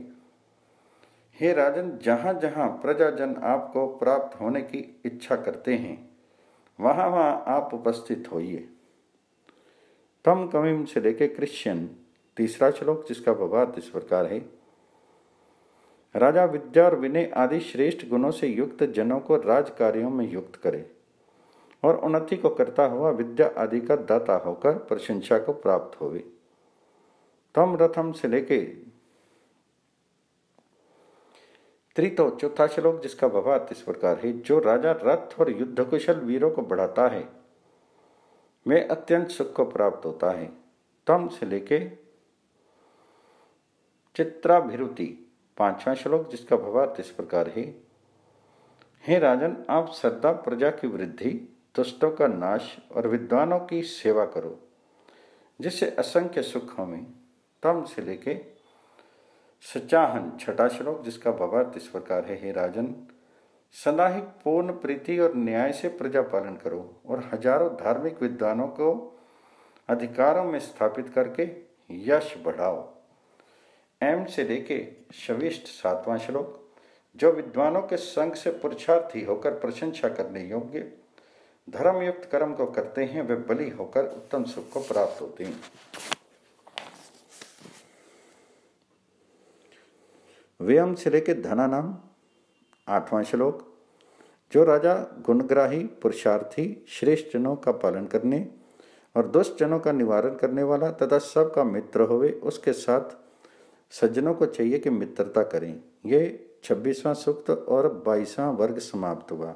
हे राजन, जहाँ जहाँ प्रजाजन आपको प्राप्त होने की इच्छा करते हैं, वहाँ वहाँ आप उपस्थित होइए। तम कविम से लेके क्रिश्चियन तीसरा श्लोक, जिसका भावार्थ इस प्रकार है। राजा विद्या और विनय आदि श्रेष्ठ गुणों से युक्त जनों को राज कार्यों में युक्त करे और उन्नति को करता हुआ विद्या आदि का दाता होकर प्रशंसा को प्राप्त होवे। तम रथम से लेके त्रितो चौथा श्लोक, जिसका भावार्थ इस प्रकार है। जो राजा रथ और युद्ध कुशल वीरों को बढ़ाता है, वे अत्यंत सुख को प्राप्त होता है। तम से लेके चित्राभिरुति 5वां श्लोक, जिसका भावार्थ इस प्रकार है। हे राजन, आप सदा प्रजा की वृद्धि, दुष्टों का नाश और विद्वानों की सेवा करो, जिससे असंख्य सुख हों। तम से लेके सचाहन 6वां श्लोक, जिसका भावार्थ इस प्रकार है। हे राजन, सदा ही पूर्ण प्रीति और न्याय से प्रजा पालन करो और हजारों धार्मिक विद्वानों को अधिकारों में स्थापित करके यश बढ़ाओ। एम से लेके शविष्ठ 7वां श्लोक। जो विद्वानों के संग से पुरुषार्थी होकर प्रशंसा करने योग्य धर्मयुक्त कर्म को करते हैं, वे बलि होकर उत्तम सुख को प्राप्त होते हैं। व्यम से लेके धना नाम 8वां श्लोक। जो राजा गुणग्राही, पुरुषार्थी, श्रेष्ठ जनों का पालन करने और दुष्ट जनों का निवारण करने वाला तथा सबका मित्र होवे, उसके साथ सज्जनों को चाहिए कि मित्रता करें। ये 26वां सूक्त और 22वां वर्ग समाप्त हुआ।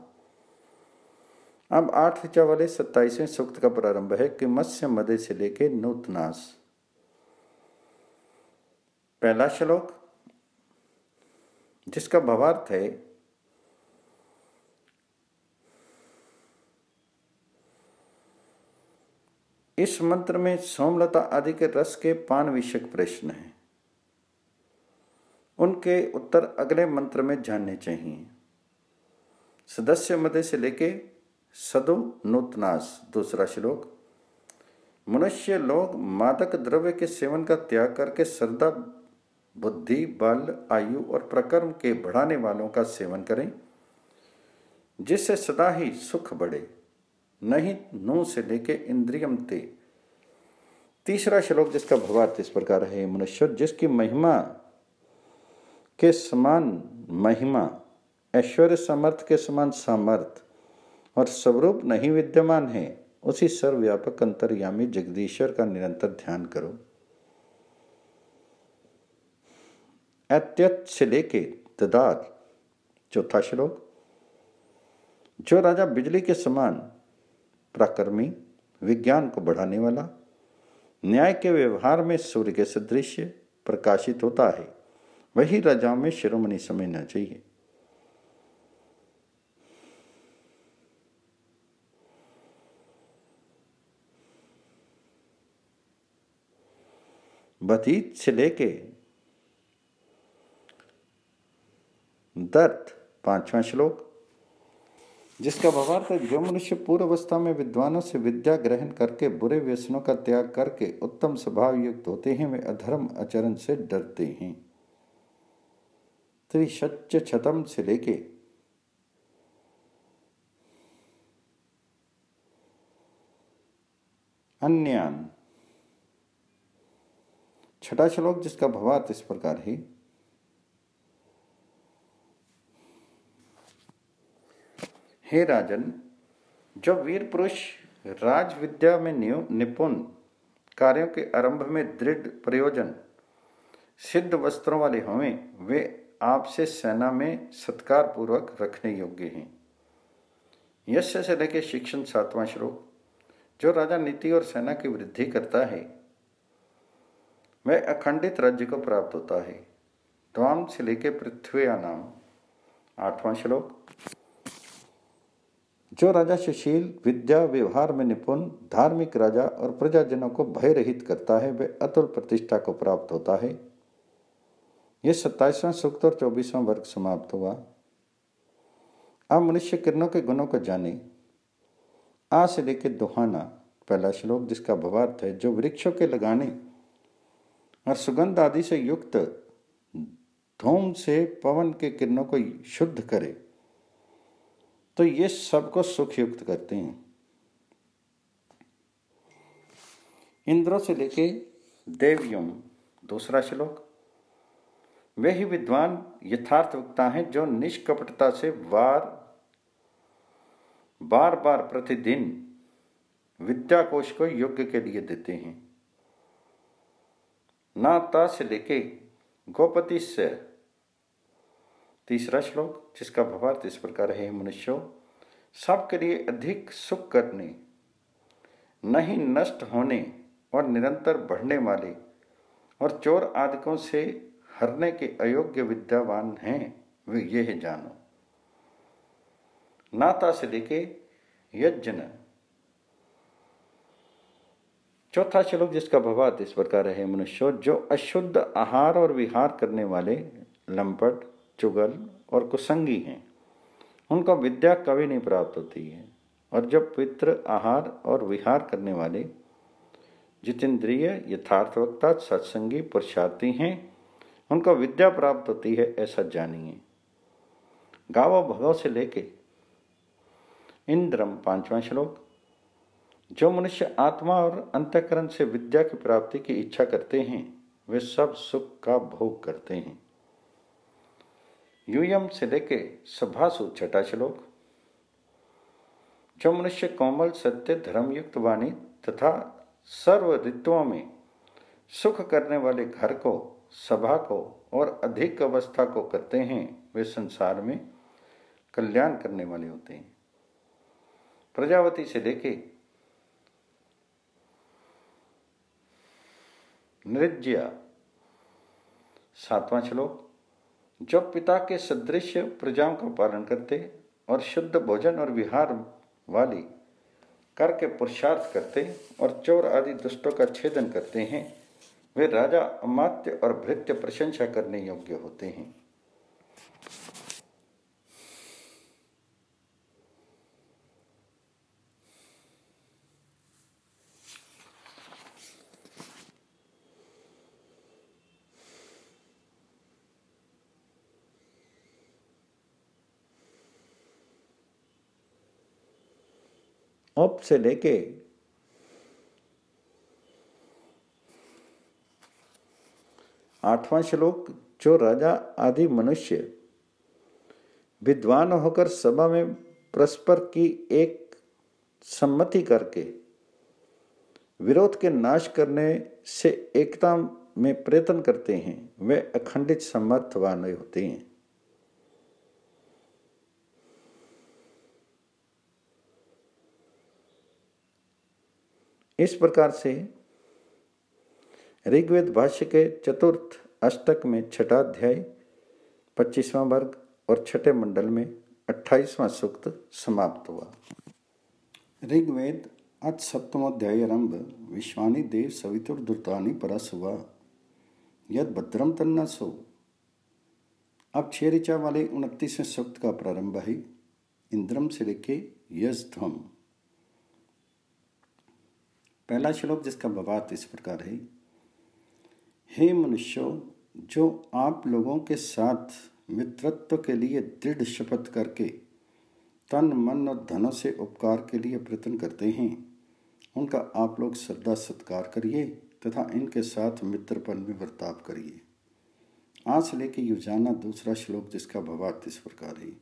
अब 8 ऋचा वाले 27वें सूक्त का प्रारंभ है कि मत्स्य मदे से लेके नूतनास। पहला श्लोक, जिसका भावार्थ है। इस मंत्र में सोमलता आदि के रस के पान विषयक प्रश्न हैं। उनके उत्तर अगले मंत्र में जानने चाहिए। सदस्य मदे से लेके सदो नूतनास दूसरा श्लोक। मनुष्य लोग मादक द्रव्य के सेवन का त्याग करके श्रद्धा, बुद्धि, बल, आयु और प्रकर्म के बढ़ाने वालों का सेवन करें, जिससे सदा ही सुख बढ़े। नहीं नू से लेके इंद्रियम ते। तीसरा श्लोक, जिसका भावार्थ इस प्रकार है। मनुष्य जिसकी महिमा के समान महिमा, ऐश्वर्य सामर्थ्य के समान सामर्थ्य और स्वरूप नहीं विद्यमान है, उसी सर्वव्यापक अंतर्यामी जगदीश्वर का निरंतर ध्यान करो। अत्यत से लेके तदार चौथा श्लोक। जो राजा बिजली के समान पराक्रमी, विज्ञान को बढ़ाने वाला, न्याय के व्यवहार में सूर्य के सदृश प्रकाशित होता है, वही राजाओं में शिरोमणि समझना चाहिए। बतीत से लेके दत्त 5वां श्लोक, जिसका भावार्थ है। जो मनुष्य पूर्व अवस्था में विद्वानों से विद्या ग्रहण करके बुरे व्यसनों का त्याग करके उत्तम स्वभाव युक्त होते हैं, वे अधर्म आचरण से डरते हैं। त्रिशच्य छतम से लेके अन्यान 6वां श्लोक, जिसका भावार्थ इस प्रकार है। हे राजन, जो वीर पुरुष राज विद्या में निपुण, कार्यों के आरंभ में दृढ़ प्रयोजन, सिद्ध वस्त्रों वाले हों, वे आपसे सेना में सत्कार पूर्वक रखने योग्य हैं। यश से लेकर शिक्षण 7वां श्लोक। जो राजा नीति और सेना की वृद्धि करता है वह अखंडित राज्य को प्राप्त होता है। द्वाम से लेकर पृथ्व्या नाम। 8वां श्लोक। जो राजा सुशील, विद्या व्यवहार में निपुण, धार्मिक राजा और प्रजाजनों को भय रहित करता है वह अतुल प्रतिष्ठा को प्राप्त होता है। यह 27वां सूक्त और 24वां वर्ग समाप्त हुआ। अब मनुष्य किरणों के गुणों को जाने। आ से लेकर दुहाना। पहला श्लोक, जिसका भावार्थ है जो वृक्षों के लगाने और सुगंध आदि से युक्त धूम से पवन के किरणों को शुद्ध करे तो ये सबको सुख युक्त करते हैं। इंद्रों से लेके देवयुम। दूसरा श्लोक। वे ही विद्वान यथार्थ वक्ता हैं जो निष्कपटता से बार बार प्रतिदिन विद्या कोश को योग्य के लिए देते हैं। नाता से लेके गोपति से। तीसरा श्लोक, जिसका भावार्थ इस प्रकार है, मनुष्यों, सबके लिए अधिक सुख करने, नहीं नष्ट होने और निरंतर बढ़ने वाले और चोर आदिकों से हरने के अयोग्य विद्यावान हैं वे ये जानो। नाता से लेके यज्ञ। चौथा श्लोक, जिसका भावार्थ इस प्रकार है, मनुष्यों, जो अशुद्ध आहार और विहार करने वाले लंपट, चुगल और कुसंगी हैं उनको विद्या कभी नहीं प्राप्त होती है। और जो पवित्र आहार और विहार करने वाले जितेंद्रिय, यथार्थवक्ता, सत्संगी, पुरुषार्थी हैं उनको विद्या प्राप्त होती है, ऐसा जानिए। गावो भगव से लेके इंद्रम। 5वां श्लोक। जो मनुष्य आत्मा और अंतःकरण से विद्या की प्राप्ति की इच्छा करते हैं वे सब सुख का भोग करते हैं। यूयम से लेके सभासु। 6वां श्लोक। जो मनुष्य कोमल, सत्य, धर्मयुक्त वाणी तथा सर्व ऋतुओं में सुख करने वाले घर को, सभा को और अधिक अवस्था को करते हैं वे संसार में कल्याण करने वाले होते हैं। प्रजापति से लेके नृज्या। 7वां श्लोक। जो पिता के सदृश प्रजाओं का पालन करते और शुद्ध भोजन और विहार वाली करके पुरुषार्थ करते और चोर आदि दुष्टों का छेदन करते हैं वे राजा, अमात्य और भृत्य प्रशंसा करने योग्य होते हैं। अब से लेके 8वां श्लोक। जो राजा आदि मनुष्य विद्वान होकर सभा में परस्पर की एक सम्मति करके विरोध के नाश करने से एकता में प्रयत्न करते हैं वे अखंडित समर्थवान होते हैं। इस प्रकार से ऋग्वेद भाष्य के चतुर्थ अष्टक में 6वां अध्याय 25वां वर्ग और 6ठे मंडल में 28वां सूक्त समाप्त हुआ। ऋग्वेद अथ 7वां अध्याय आरंभ। विश्वानि देव सवितुर्दुर्तानि परसुवा यद भद्रम तन्नसो। अब 6 ऋचा वाले 29वें सूक्त का प्रारंभ है। इंद्रम से लेके यजध्वम। पहला श्लोक, जिसका भावार्थ इस प्रकार है, हे मनुष्यों, जो आप लोगों के साथ मित्रत्व के लिए दृढ़ शपथ करके तन, मन और धनों से उपकार के लिए प्रयत्न करते हैं उनका आप लोग श्रद्धा सत्कार करिए तथा इनके साथ मित्रपन में बर्ताव करिए। आज से लेके युजाना। दूसरा श्लोक, जिसका भावार्थ इस प्रकार है,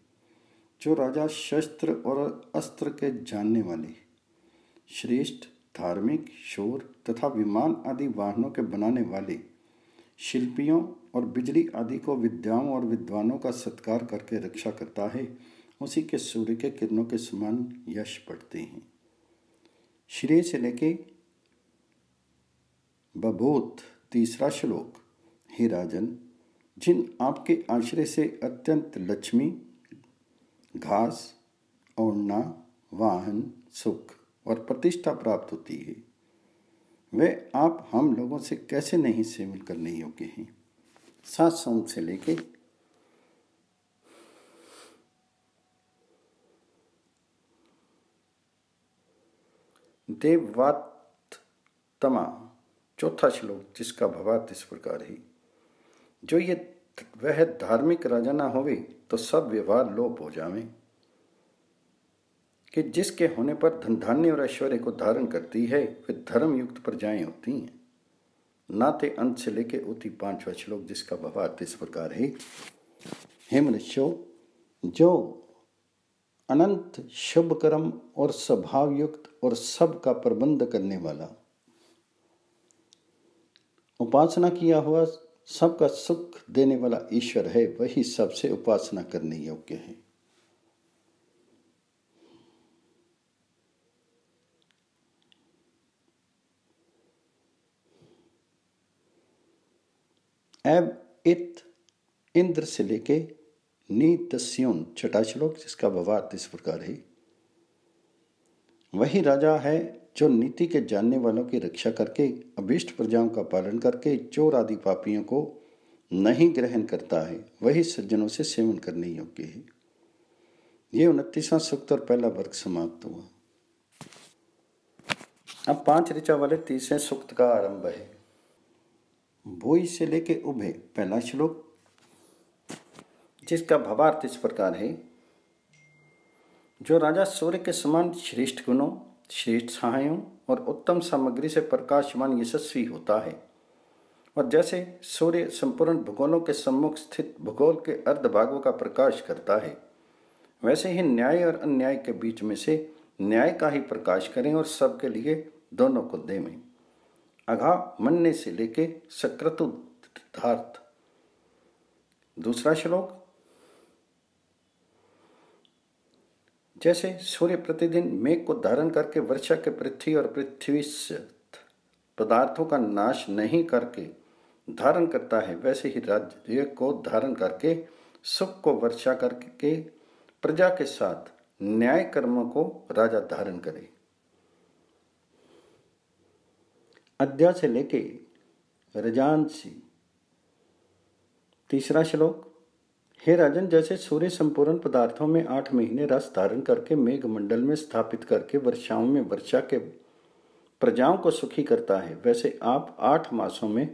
जो राजा शस्त्र और अस्त्र के जानने वाले, श्रेष्ठ, धार्मिक, शूर तथा विमान आदि वाहनों के बनाने वाले, शिल्पियों और बिजली आदि को विद्याओं और विद्वानों का सत्कार करके रक्षा करता है, उसी के सूर्य के किरणों के समान यश पड़ते हैं। श्रेय से लेके बबूत तीसरा श्लोक। हे राजन, जिन आपके आश्रय से अत्यंत लक्ष्मी, घास, ओढ़ना, वाहन, सुख और प्रतिष्ठा प्राप्त होती है, वे आप हम लोगों से कैसे नहीं सेवन करने योग्य हैं। 7 सोम से लेके 'देववात्तमा' चौथा श्लोक, जिसका भावार्थ इस प्रकार है। जो ये वह धार्मिक राजा ना होवे तो सब व्यवहार लोप हो जावे, कि जिसके होने पर धन धान्य और ऐश्वर्य को धारण करती है, वे धर्म युक्त प्रजाएं होती हैं। नाते अंत से लेके उति 5वां श्लोक, जिसका भावार्थ इस प्रकार है। हे मनुष्यों, जो अनंत शुभ कर्म और स्वभाव युक्त और सब का प्रबंध करने वाला, उपासना किया हुआ, सबका सुख देने वाला ईश्वर है, वही सबसे उपासना करने योग्य है। एव इत इंद्र से लेके नीतस्योन छठा श्लोक, जिसका भावार्थ इस प्रकार है। वही राजा है जो नीति के जानने वालों की रक्षा करके, अभीष्ट प्रजाओं का पालन करके, चोर आदि पापियों को नहीं ग्रहण करता है, वही सज्जनों से सेवन करने योग्य है। ये 29वां सूक्त और पहला वर्ग समाप्त हुआ। अब 5 ऋचा वाले 30वें सूक्त का आरंभ है। बोई से लेके उभे पहला श्लोक, जिसका भावार्थ इस प्रकार है। जो राजा सूर्य के समान श्रेष्ठ गुणों, श्रेष्ठ सहायों और उत्तम सामग्री से प्रकाशमान यशस्वी होता है, और जैसे सूर्य संपूर्ण भूगोलों के सम्मुख स्थित भूगोल के अर्धभागों का प्रकाश करता है, वैसे ही न्याय और अन्याय के बीच में से न्याय का ही प्रकाश करें और सबके लिए दोनों को देवें। अघा मनने से लेके सकृतुधार्थ। दूसरा श्लोक, जैसे सूर्य प्रतिदिन मेघ को धारण करके वर्षा के पृथ्वी और पृथ्वी पदार्थों का नाश नहीं करके धारण करता है, वैसे ही राज्य को धारण करके सुख को वर्षा करके प्रजा के साथ न्याय कर्मों को राजा धारण करे। अध्याय से लेके रजांसी तीसरा श्लोक। हे राजन, जैसे सूर्य संपूर्ण पदार्थों में 8 महीने रस धारण करके मेघ मंडल में स्थापित करके वर्षाओं में वर्षा के प्रजाओं को सुखी करता है, वैसे आप 8 मासों में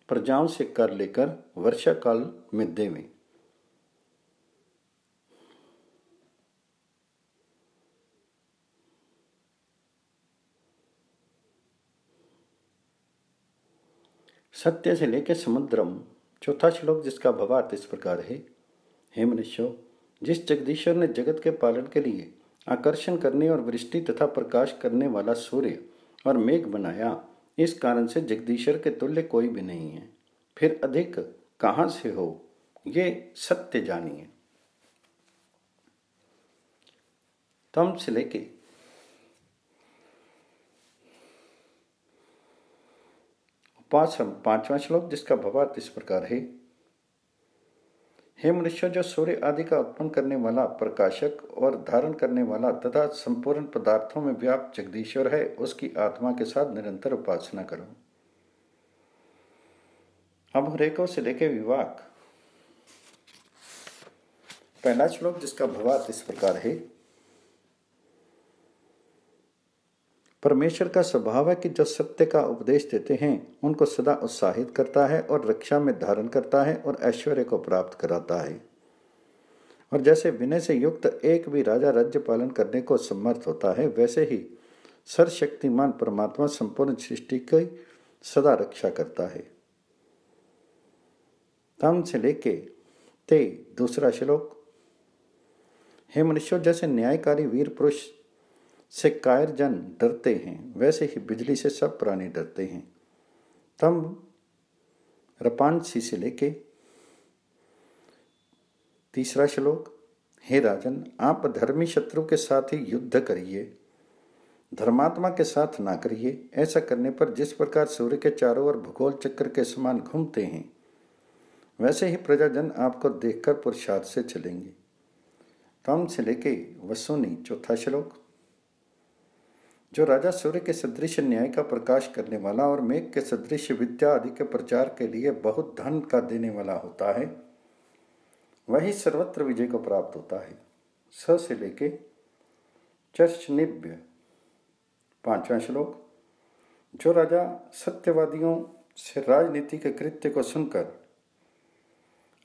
प्रजाओं से कर लेकर वर्षा काल में देवें। सत्य से लेकर समुद्रम चौथा श्लोक, जिसका भावार्थ इस प्रकार है। हे मनुष्यों, जिस जगदीश्वर ने जगत के पालन के लिए आकर्षण करने और वृष्टि तथा प्रकाश करने वाला सूर्य और मेघ बनाया, इस कारण से जगदीश्वर के तुल्य कोई भी नहीं है, फिर अधिक कहाँ से हो, ये सत्य जानिए। तम से लेके उपासम 5वां श्लोक, जिसका भावार्थ इस प्रकार है। हे मनुष्य, जो सूर्य आदि का उत्पन्न करने वाला, प्रकाशक और धारण करने वाला तथा संपूर्ण पदार्थों में व्याप्त जगदीश्वर है, उसकी आत्मा के साथ निरंतर उपासना करो। अब रेको से लेके विवाक पहला श्लोक, जिसका भावार्थ इस प्रकार है। परमेश्वर का स्वभाव है कि जो सत्य का उपदेश देते हैं उनको सदा उत्साहित करता है और रक्षा में धारण करता है और ऐश्वर्य को प्राप्त कराता है। और जैसे विनय से युक्त एक भी राजा राज्य पालन करने को समर्थ होता है, वैसे ही सर्वशक्तिमान परमात्मा संपूर्ण सृष्टि की सदा रक्षा करता है। तम से लेके ते दूसरा श्लोक। हे मनुष्यों, जैसे न्यायकारी वीर पुरुष से कायर जन डरते हैं, वैसे ही बिजली से सब प्राणी डरते हैं। तम रपांसी से लेके 3 श्लोक। हे राजन, आप धर्मी शत्रु के साथ ही युद्ध करिए, धर्मात्मा के साथ ना करिए। ऐसा करने पर जिस प्रकार सूर्य के चारों ओर भूगोल चक्र के समान घूमते हैं, वैसे ही प्रजाजन आपको देखकर पुरुषार्थ से चलेंगे। तम से लेके वसुनी 4 श्लोक। जो राजा सूर्य के सदृश न्याय का प्रकाश करने वाला और मेघ के सदृश विद्या आदि के प्रचार के लिए बहुत धन का देने वाला होता है, वही सर्वत्र विजय को प्राप्त होता है। स से लेके चर्चनिभ्य 5वां श्लोक। जो राजा सत्यवादियों से राजनीति के कृत्य को सुनकर,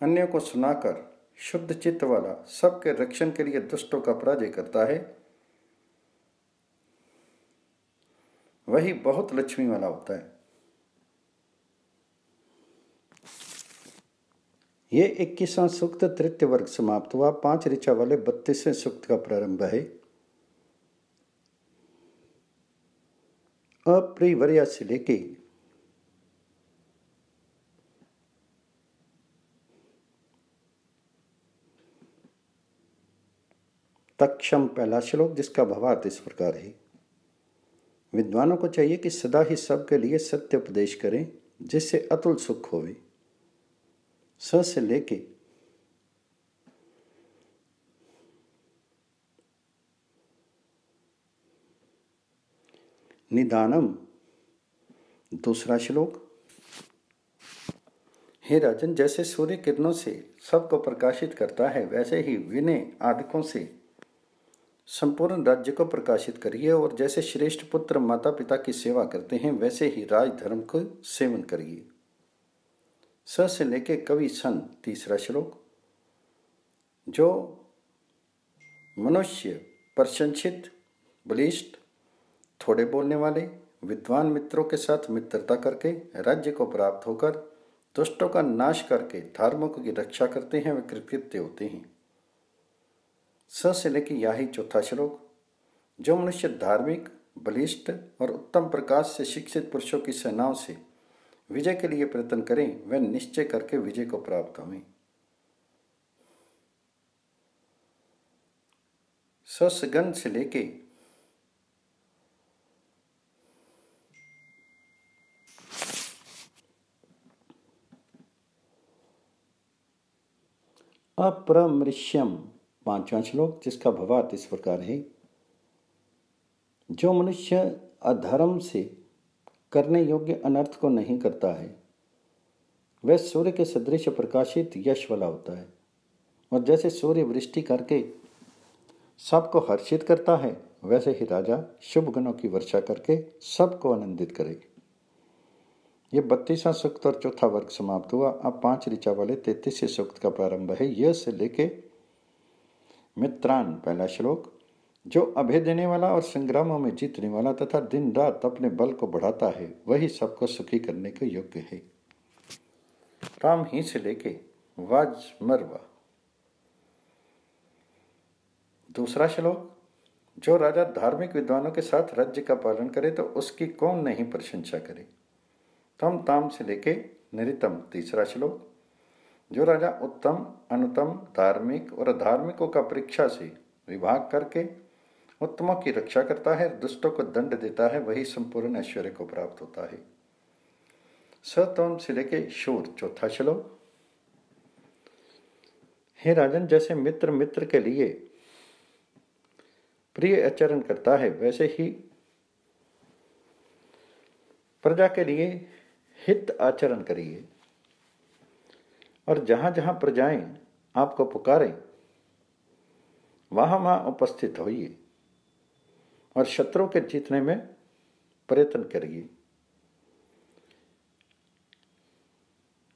अन्यों को सुनाकर, शुद्ध चित्त वाला, सबके रक्षण के लिए दुष्टों का पराजय करता है, वही बहुत लक्ष्मी वाला होता है। ये 21वां सूक्त तृतीय वर्ग समाप्त हुआ। 5 ऋचा वाले 32वें सूक्त का प्रारंभ है। अप्रिवर्या से लेके तक्षम 1 श्लोक, जिसका भावार्थ इस प्रकार है। विद्वानों को चाहिए कि सदा ही सबके लिए सत्य उपदेश करें, जिससे अतुल सुख होवे। स से लेके निदानम 2 श्लोक। हे राजन, जैसे सूर्य किरणों से सबको प्रकाशित करता है, वैसे ही विनय आदिकों से संपूर्ण राज्य को प्रकाशित करिए, और जैसे श्रेष्ठ पुत्र माता पिता की सेवा करते हैं, वैसे ही राजधर्म को सेवन करिए। स से लेके कवि सन 3 श्लोक। जो मनुष्य प्रशंसित, बलिष्ठ, थोड़े बोलने वाले, विद्वान मित्रों के साथ मित्रता करके राज्य को प्राप्त होकर दुष्टों का नाश करके धार्मिकों की रक्षा करते हैं, वे कृतकृत्य होते हैं। स से लेके याही 4 श्लोक। जो मनुष्य धार्मिक, बलिष्ठ और उत्तम प्रकाश से शिक्षित पुरुषों की सेनाओं से विजय के लिए प्रयत्न करें, वह निश्चय करके विजय को प्राप्त हों। ससगन से लेके अपरमृश्यम 5वां श्लोक, जिसका भावार्थ इस प्रकार है। जो मनुष्य अधर्म से करने योग्य अनर्थ को नहीं करता है, वह सूर्य के सदृश प्रकाशित यश वाला होता है। और जैसे सूर्य वृष्टि करके सबको हर्षित करता है, वैसे ही राजा शुभ गुणों की वर्षा करके सबको आनंदित करे। ये 32वां सूक्त और 4था वर्ग समाप्त हुआ। अब 5 ऋचा वाले 33वें सूक्त का प्रारंभ है। यह से लेके मित्रान 1 श्लोक। जो अभय देने वाला और संग्रामों में जीतने वाला तथा दिन रात अपने बल को बढ़ाता है, वही सबको सुखी करने के योग्य है। राम ही से लेके वाजमरवा 2 श्लोक। जो राजा धार्मिक विद्वानों के साथ राज्य का पालन करे, तो उसकी कौन नहीं प्रशंसा करे। तम ताम से लेके निरितम 3 श्लोक। जो राजा उत्तम, अनुत्तम, धार्मिक और अधार्मिकों का परीक्षा से विभाग करके उत्तमों की रक्षा करता है, दुष्टों को दंड देता है, वही संपूर्ण ऐश्वर्य को प्राप्त होता है। सतम से लेके शूर 4 श्लोक। हे राजन, जैसे मित्र मित्र के लिए प्रिय आचरण करता है, वैसे ही प्रजा के लिए हित आचरण करिए। और जहां जहां प्रजाएं आपको पुकारें, वहां वहां उपस्थित होइए और शत्रु के जीतने में प्रयत्न करिए।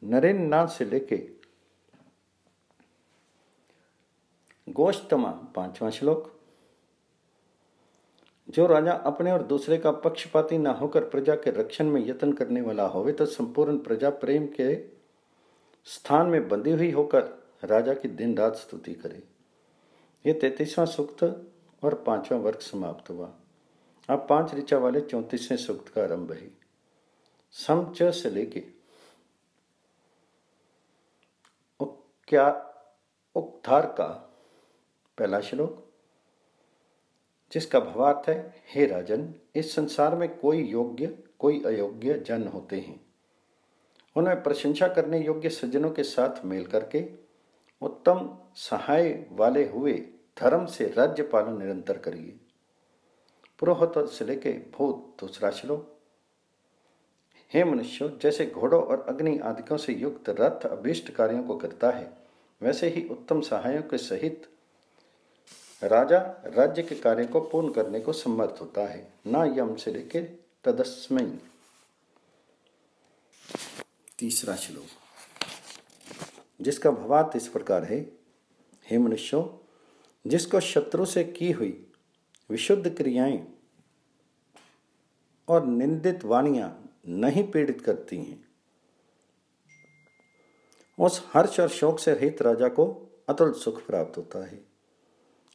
नरेन नाथ से लेके गोष्ठमा 5वां श्लोक। जो राजा अपने और दूसरे का पक्षपाती न होकर प्रजा के रक्षण में यत्न करने वाला होवे, तो संपूर्ण प्रजा प्रेम के स्थान में बंधी हुई होकर राजा की दिन रात स्तुति करे। ये 33वां सूक्त और 5वां वर्ग समाप्त हुआ। अब 5 ऋचा वाले 34वें सूक्त का आरंभ है। सम च से लेके उक्तार का पहला श्लोक, जिसका भावार्थ है, हे राजन, इस संसार में कोई योग्य कोई अयोग्य जन होते हैं। उनमें प्रशंसा करने योग्य सज्जनों के साथ मेल करके उत्तम सहाय वाले हुए धर्म से राज्य पालन निरंतर करिए। पुरोहित से लेके भूत दूसरा श्लोक, हे मनुष्यों, जैसे घोड़ों और अग्नि आदिकों से युक्त रथ अभीष्ट कार्यों को करता है, वैसे ही उत्तम सहायों के सहित राजा राज्य के कार्य को पूर्ण करने को समर्थ होता है। ना यम से लेके तदस्मै। तीसरा श्लोक, जिसका भावार्थ इस प्रकार है, हे मनुष्यों, जिसको शत्रु से की हुई विशुद्ध क्रियाएं और निंदित वाणियां नहीं पीड़ित करती हैं, उस हर्ष और शोक से रहित राजा को अतुल सुख प्राप्त होता है।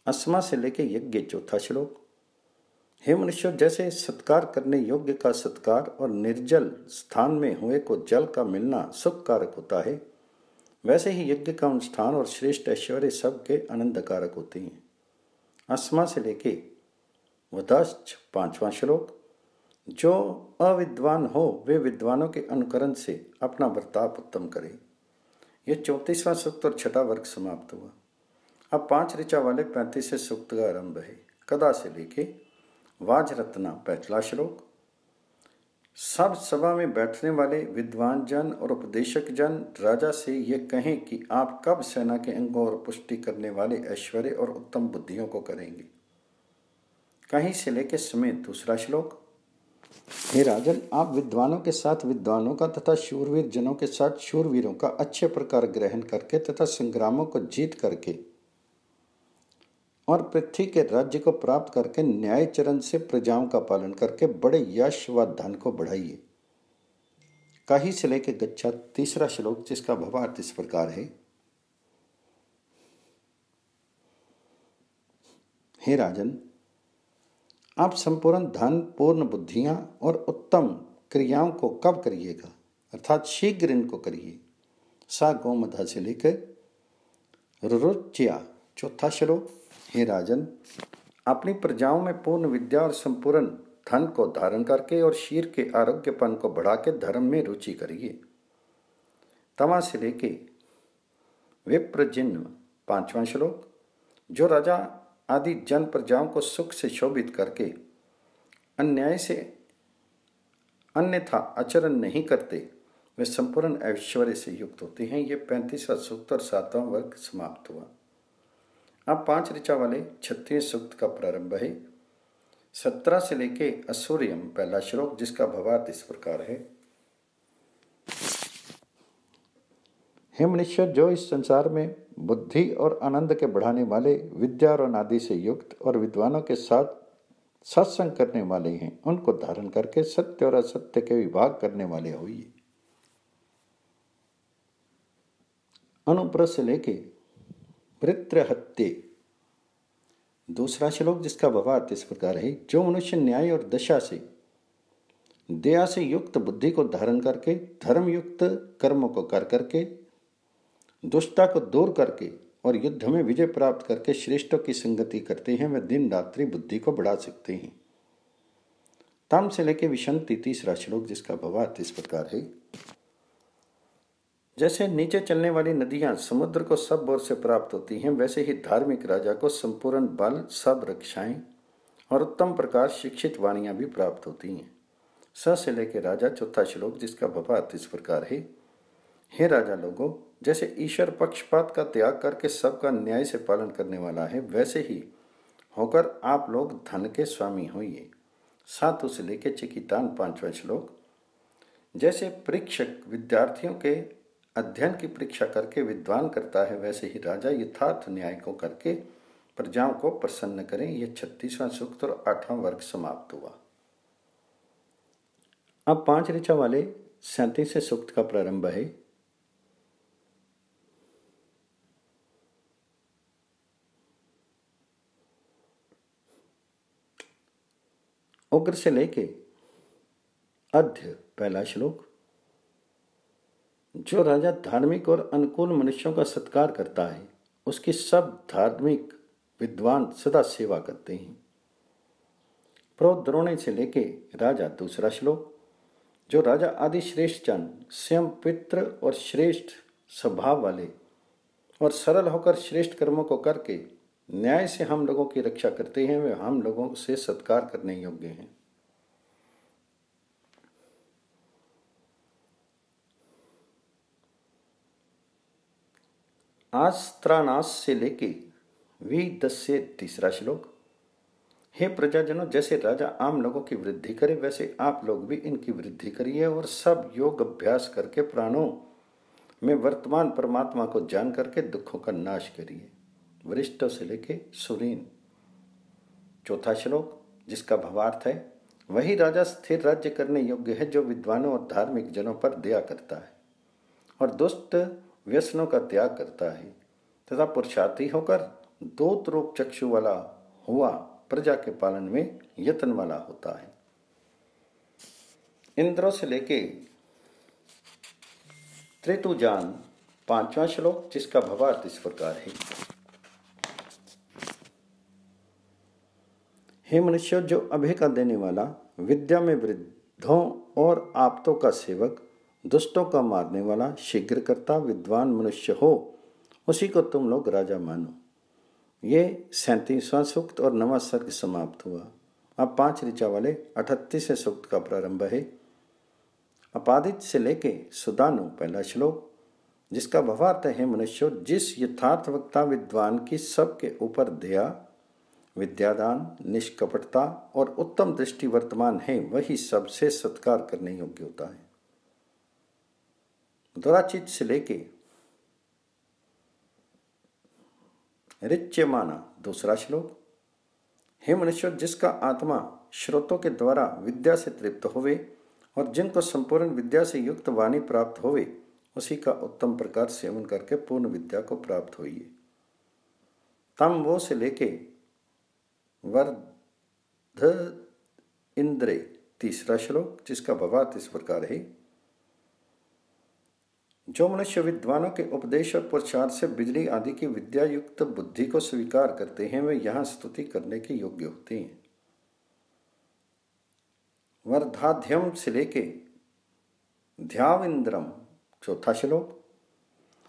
अस्मा से लेके यज्ञ चौथा श्लोक, हे मनुष्य, जैसे सत्कार करने योग्य का सत्कार और निर्जल स्थान में हुए को जल का मिलना सुख कारक होता है, वैसे ही यज्ञ का अनुष्ठान और श्रेष्ठ ऐश्वर्य सबके आनंद कारक होते हैं। अस्मा से लेके वदाश्च 5वां श्लोक, जो अविद्वान हो वे विद्वानों के अनुकरण से अपना बर्ताव उत्तम करे। यह 34वां सूक्त और 6वां वर्ग समाप्त हुआ। अब 5 ऋचा वाले 35वें सूक्त का आरंभ है। कदा से लेके वाजरत्ना पहला श्लोक, सब सभा में बैठने वाले विद्वान जन और उपदेशक जन राजा से ये कहें कि आप कब सेना के अंगों और पुष्टि करने वाले ऐश्वर्य और उत्तम बुद्धियों को करेंगे। कहीं से लेके समेत दूसरा श्लोक, हे राजन, आप विद्वानों के साथ विद्वानों का तथा शूरवीर जनों के साथ शूरवीरों का अच्छे प्रकार ग्रहण करके तथा संग्रामों को जीत करके और पृथ्वी के राज्य को प्राप्त करके न्याय चरण से प्रजाओं का पालन करके बड़े यश व धन को बढ़ाइए। कहीं से लेके गच्छा तीसरा श्लोक, जिसका भावार्थ इस प्रकार है, हे राजन, आप संपूर्ण धन, पूर्ण बुद्धियां और उत्तम क्रियाओं को कब करिएगा, अर्थात शीघ्र इनको करिए। सा गोमधा से लेकर रुरुच्या चौथा श्लोक, हे राजन, अपनी प्रजाओं में पूर्ण विद्या और संपूर्ण धन को धारण करके और शीर के आरोग्यपन को बढ़ा के धर्म में रुचि करिए। तमा से लेके विप्रजिन्व 5वां श्लोक, जो राजा आदि जन प्रजाओं को सुख से शोभित करके अन्याय से अन्यथा आचरण नहीं करते, वे संपूर्ण ऐश्वर्य से युक्त होते हैं। ये 35वां सूक्त और 7वां वर्ग समाप्त हुआ। अब 5 ऋचा वाले 36वें सूक्त का प्रारंभ है। 17 से लेके असुरियम पहला श्लोक, जिसका भावार्थ इस प्रकार है, हे मनुष्य, जो इस संसार में बुद्धि और आनंद के बढ़ाने वाले विद्या और अनादि से युक्त और विद्वानों के साथ सत्संग करने वाले हैं, उनको धारण करके सत्य और असत्य के विभाग करने वाले होइए। अनुप्र से लेके वृत्रहत्ये दूसरा श्लोक, जिसका भावार्थ इस प्रकार है, जो मनुष्य न्याय और दशा से दया से युक्त बुद्धि को धारण करके धर्म युक्त कर्मों को कर करके दुष्टता को दूर करके और युद्ध में विजय प्राप्त करके श्रेष्ठों की संगति करते हैं, वे दिन रात्रि बुद्धि को बढ़ा सकते हैं। तम से लेके विशंति तीसरा श्लोक, जिसका भावार्थ इस प्रकार है, जैसे नीचे चलने वाली नदियां समुद्र को सब ओर से प्राप्त होती हैं, वैसे ही धार्मिक राजा को संपूर्ण बल, सब रक्षाएं और उत्तम प्रकार शिक्षित वाणियां भी प्राप्त होती हैं। स से लेके राजा चौथा श्लोक, जिसका भावार्थ इस प्रकार है, हे राजा लोगों, जैसे ईश्वर पक्षपात का त्याग करके सबका न्याय से पालन करने वाला है, वैसे ही होकर आप लोग धन के स्वामी होइए। 7 से लेके चिकितान 5वां श्लोक, जैसे परीक्षक विद्यार्थियों के अध्ययन की परीक्षा करके विद्वान करता है, वैसे ही राजा यथार्थ न्याय को करके प्रजाओं को प्रसन्न करें। यह 36वां सूक्त और 8वां वर्ग समाप्त हुआ। अब 5 ऋचा वाले 37वें सूक्त का प्रारंभ है। उग्र से लेके अध्य पहला श्लोक। जो राजा धार्मिक और अनुकूल मनुष्यों का सत्कार करता है उसकी सब धार्मिक विद्वान सदा सेवा करते हैं। प्रोद्रोणे से लेके राजा दूसरा श्लोक। जो राजा आदि श्रेष्ठ जन स्वयं पित्र और श्रेष्ठ स्वभाव वाले और सरल होकर श्रेष्ठ कर्मों को करके न्याय से हम लोगों की रक्षा करते हैं वे हम लोगों से सत्कार करने योग्य हैं। आस्त्रानास से लेके V10 से तीसरा श्लोक। हे प्रजाजनों, जैसे राजा आम लोगों की वृद्धि करे वैसे आप लोग भी इनकी वृद्धि करिए और सब योग अभ्यास करके प्राणों में वर्तमान परमात्मा को जान करके दुखों का नाश करिए। वरिष्ठों से लेके सुरीन। चौथा श्लोक जिसका भावार्थ है, वही राजा स्थिर राज्य करने योग्य है जो विद्वानों और धार्मिक जनों पर दया करता है और दुष्ट व्यसनों का त्याग करता है तथा पुरुषार्थी होकर दूत रूप चक्षु वाला हुआ प्रजा के पालन में यत्न वाला होता है। इंद्रों से लेके त्रितुजान पांचवा श्लोक जिसका भावार्थ इस प्रकार है। हे मनुष्य, जो अभय का देने वाला, विद्या में वृद्धों और आप्तों का सेवक, दुष्टों का मारने वाला, शीघ्र करता विद्वान मनुष्य हो उसी को तुम लोग राजा मानो। ये 37वां सूक्त और 9वां सर्ग समाप्त हुआ। अब 5 ऋचा वाले 38वें सूक्त का प्रारंभ है। अपादित से लेके सुदानु पहला श्लोक जिसका भावार्थ है, मनुष्य, जिस यथार्थ वक्ता विद्वान की सबके ऊपर दया, विद्यादान, निष्कपटता और उत्तम दृष्टि वर्तमान है वही सबसे सत्कार करने योग्य होता है। दुराचित से लेके ऋच्यमाना दूसरा श्लोक। हे मनुष्य, जिसका आत्मा श्रोतों के द्वारा विद्या से तृप्त होवे और जिनको संपूर्ण विद्या से युक्त वाणी प्राप्त होवे उसी का उत्तम प्रकार सेवन करके पूर्ण विद्या को प्राप्त होइए। तम वो से लेके वर्ध इंद्रे तीसरा श्लोक जिसका भावार्थ इस प्रकार है। जो मनुष्य विद्वानों के उपदेश और पुरुषार्थ से बिजली आदि की विद्या युक्त बुद्धि को स्वीकार करते हैं वे यहाँ स्तुति करने के योग्य होते हैं। वर्धाध्यम से लेके ध्याविंद्रम चौथा श्लोक।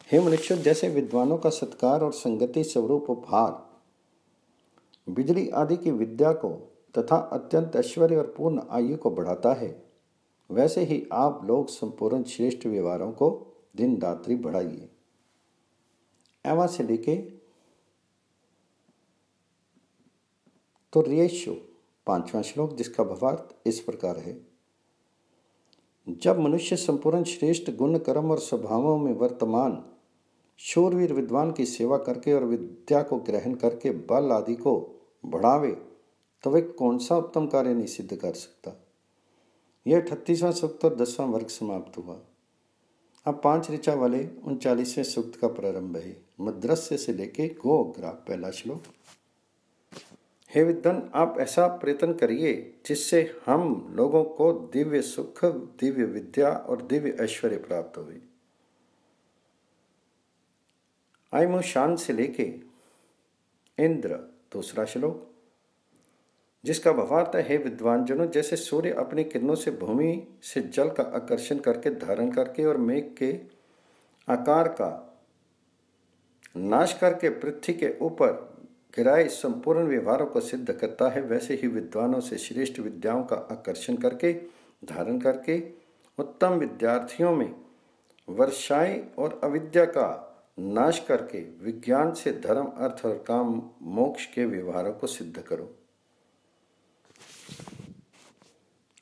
हे मनुष्य, जैसे विद्वानों का सत्कार और संगति स्वरूप उपहार बिजली आदि की विद्या को तथा अत्यंत ऐश्वर्य और पूर्ण आयु को बढ़ाता है वैसे ही आप लोग संपूर्ण श्रेष्ठ व्यवहारों को दिन रात्रि बढ़ाइए। एवं से लेके तो रेशो 5वां श्लोक जिसका भावार्थ इस प्रकार है। जब मनुष्य संपूर्ण श्रेष्ठ गुण कर्म और स्वभावों में वर्तमान शूरवीर विद्वान की सेवा करके और विद्या को ग्रहण करके बल आदि को बढ़ावे तो वे कौन सा उत्तम कार्य नहीं सिद्ध कर सकता। यह 38वां सूक्त और 10वां वर्ग समाप्त हुआ। अब 5 ऋचा वाले 39वें सूक्त का प्रारंभ है। मद्रस्य से लेके गोग्रा पहला श्लोक। हे विद्वान, आप ऐसा प्रयत्न करिए जिससे हम लोगों को दिव्य सुख, दिव्य विद्या और दिव्य ऐश्वर्य प्राप्त हुए। आयमुशान से लेके इंद्र दूसरा श्लोक जिसका भावार्थ है, विद्वान जनों, जैसे सूर्य अपनी किरणों से भूमि से जल का आकर्षण करके धारण करके और मेघ के आकार का नाश करके पृथ्वी के ऊपर गिराए संपूर्ण व्यवहारों को सिद्ध करता है वैसे ही विद्वानों से श्रेष्ठ विद्याओं का आकर्षण करके धारण करके उत्तम विद्यार्थियों में वर्षाएं और अविद्या का नाश करके विज्ञान से धर्म, अर्थ और काम, मोक्ष के व्यवहारों को सिद्ध करो।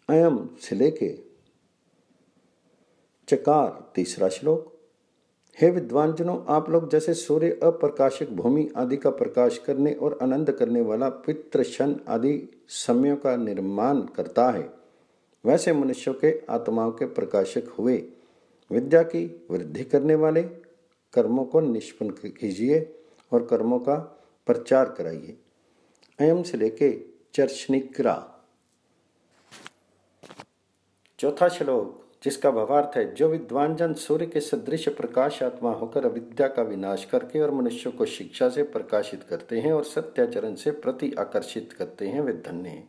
अयम से लेके चकार तीसरा श्लोक। हे विद्वान जनों, आप लोग जैसे सूर्य अप्रकाशक भूमि आदि का प्रकाश करने और आनंद करने वाला पितृ शन आदि समयों का निर्माण करता है वैसे मनुष्यों के आत्माओं के प्रकाशक हुए विद्या की वृद्धि करने वाले कर्मों को निष्पन्न कीजिए और कर्मों का प्रचार कराइए। अयम से लेके चर्शनिक्रा चौथा श्लोक जिसका भावार्थ है, जो विद्वान जन सूर्य के सदृश प्रकाश आत्मा होकर अविद्या का विनाश करके और मनुष्यों को शिक्षा से प्रकाशित करते हैं और सत्याचरण से प्रति आकर्षित करते हैं, वे धन्य हैं।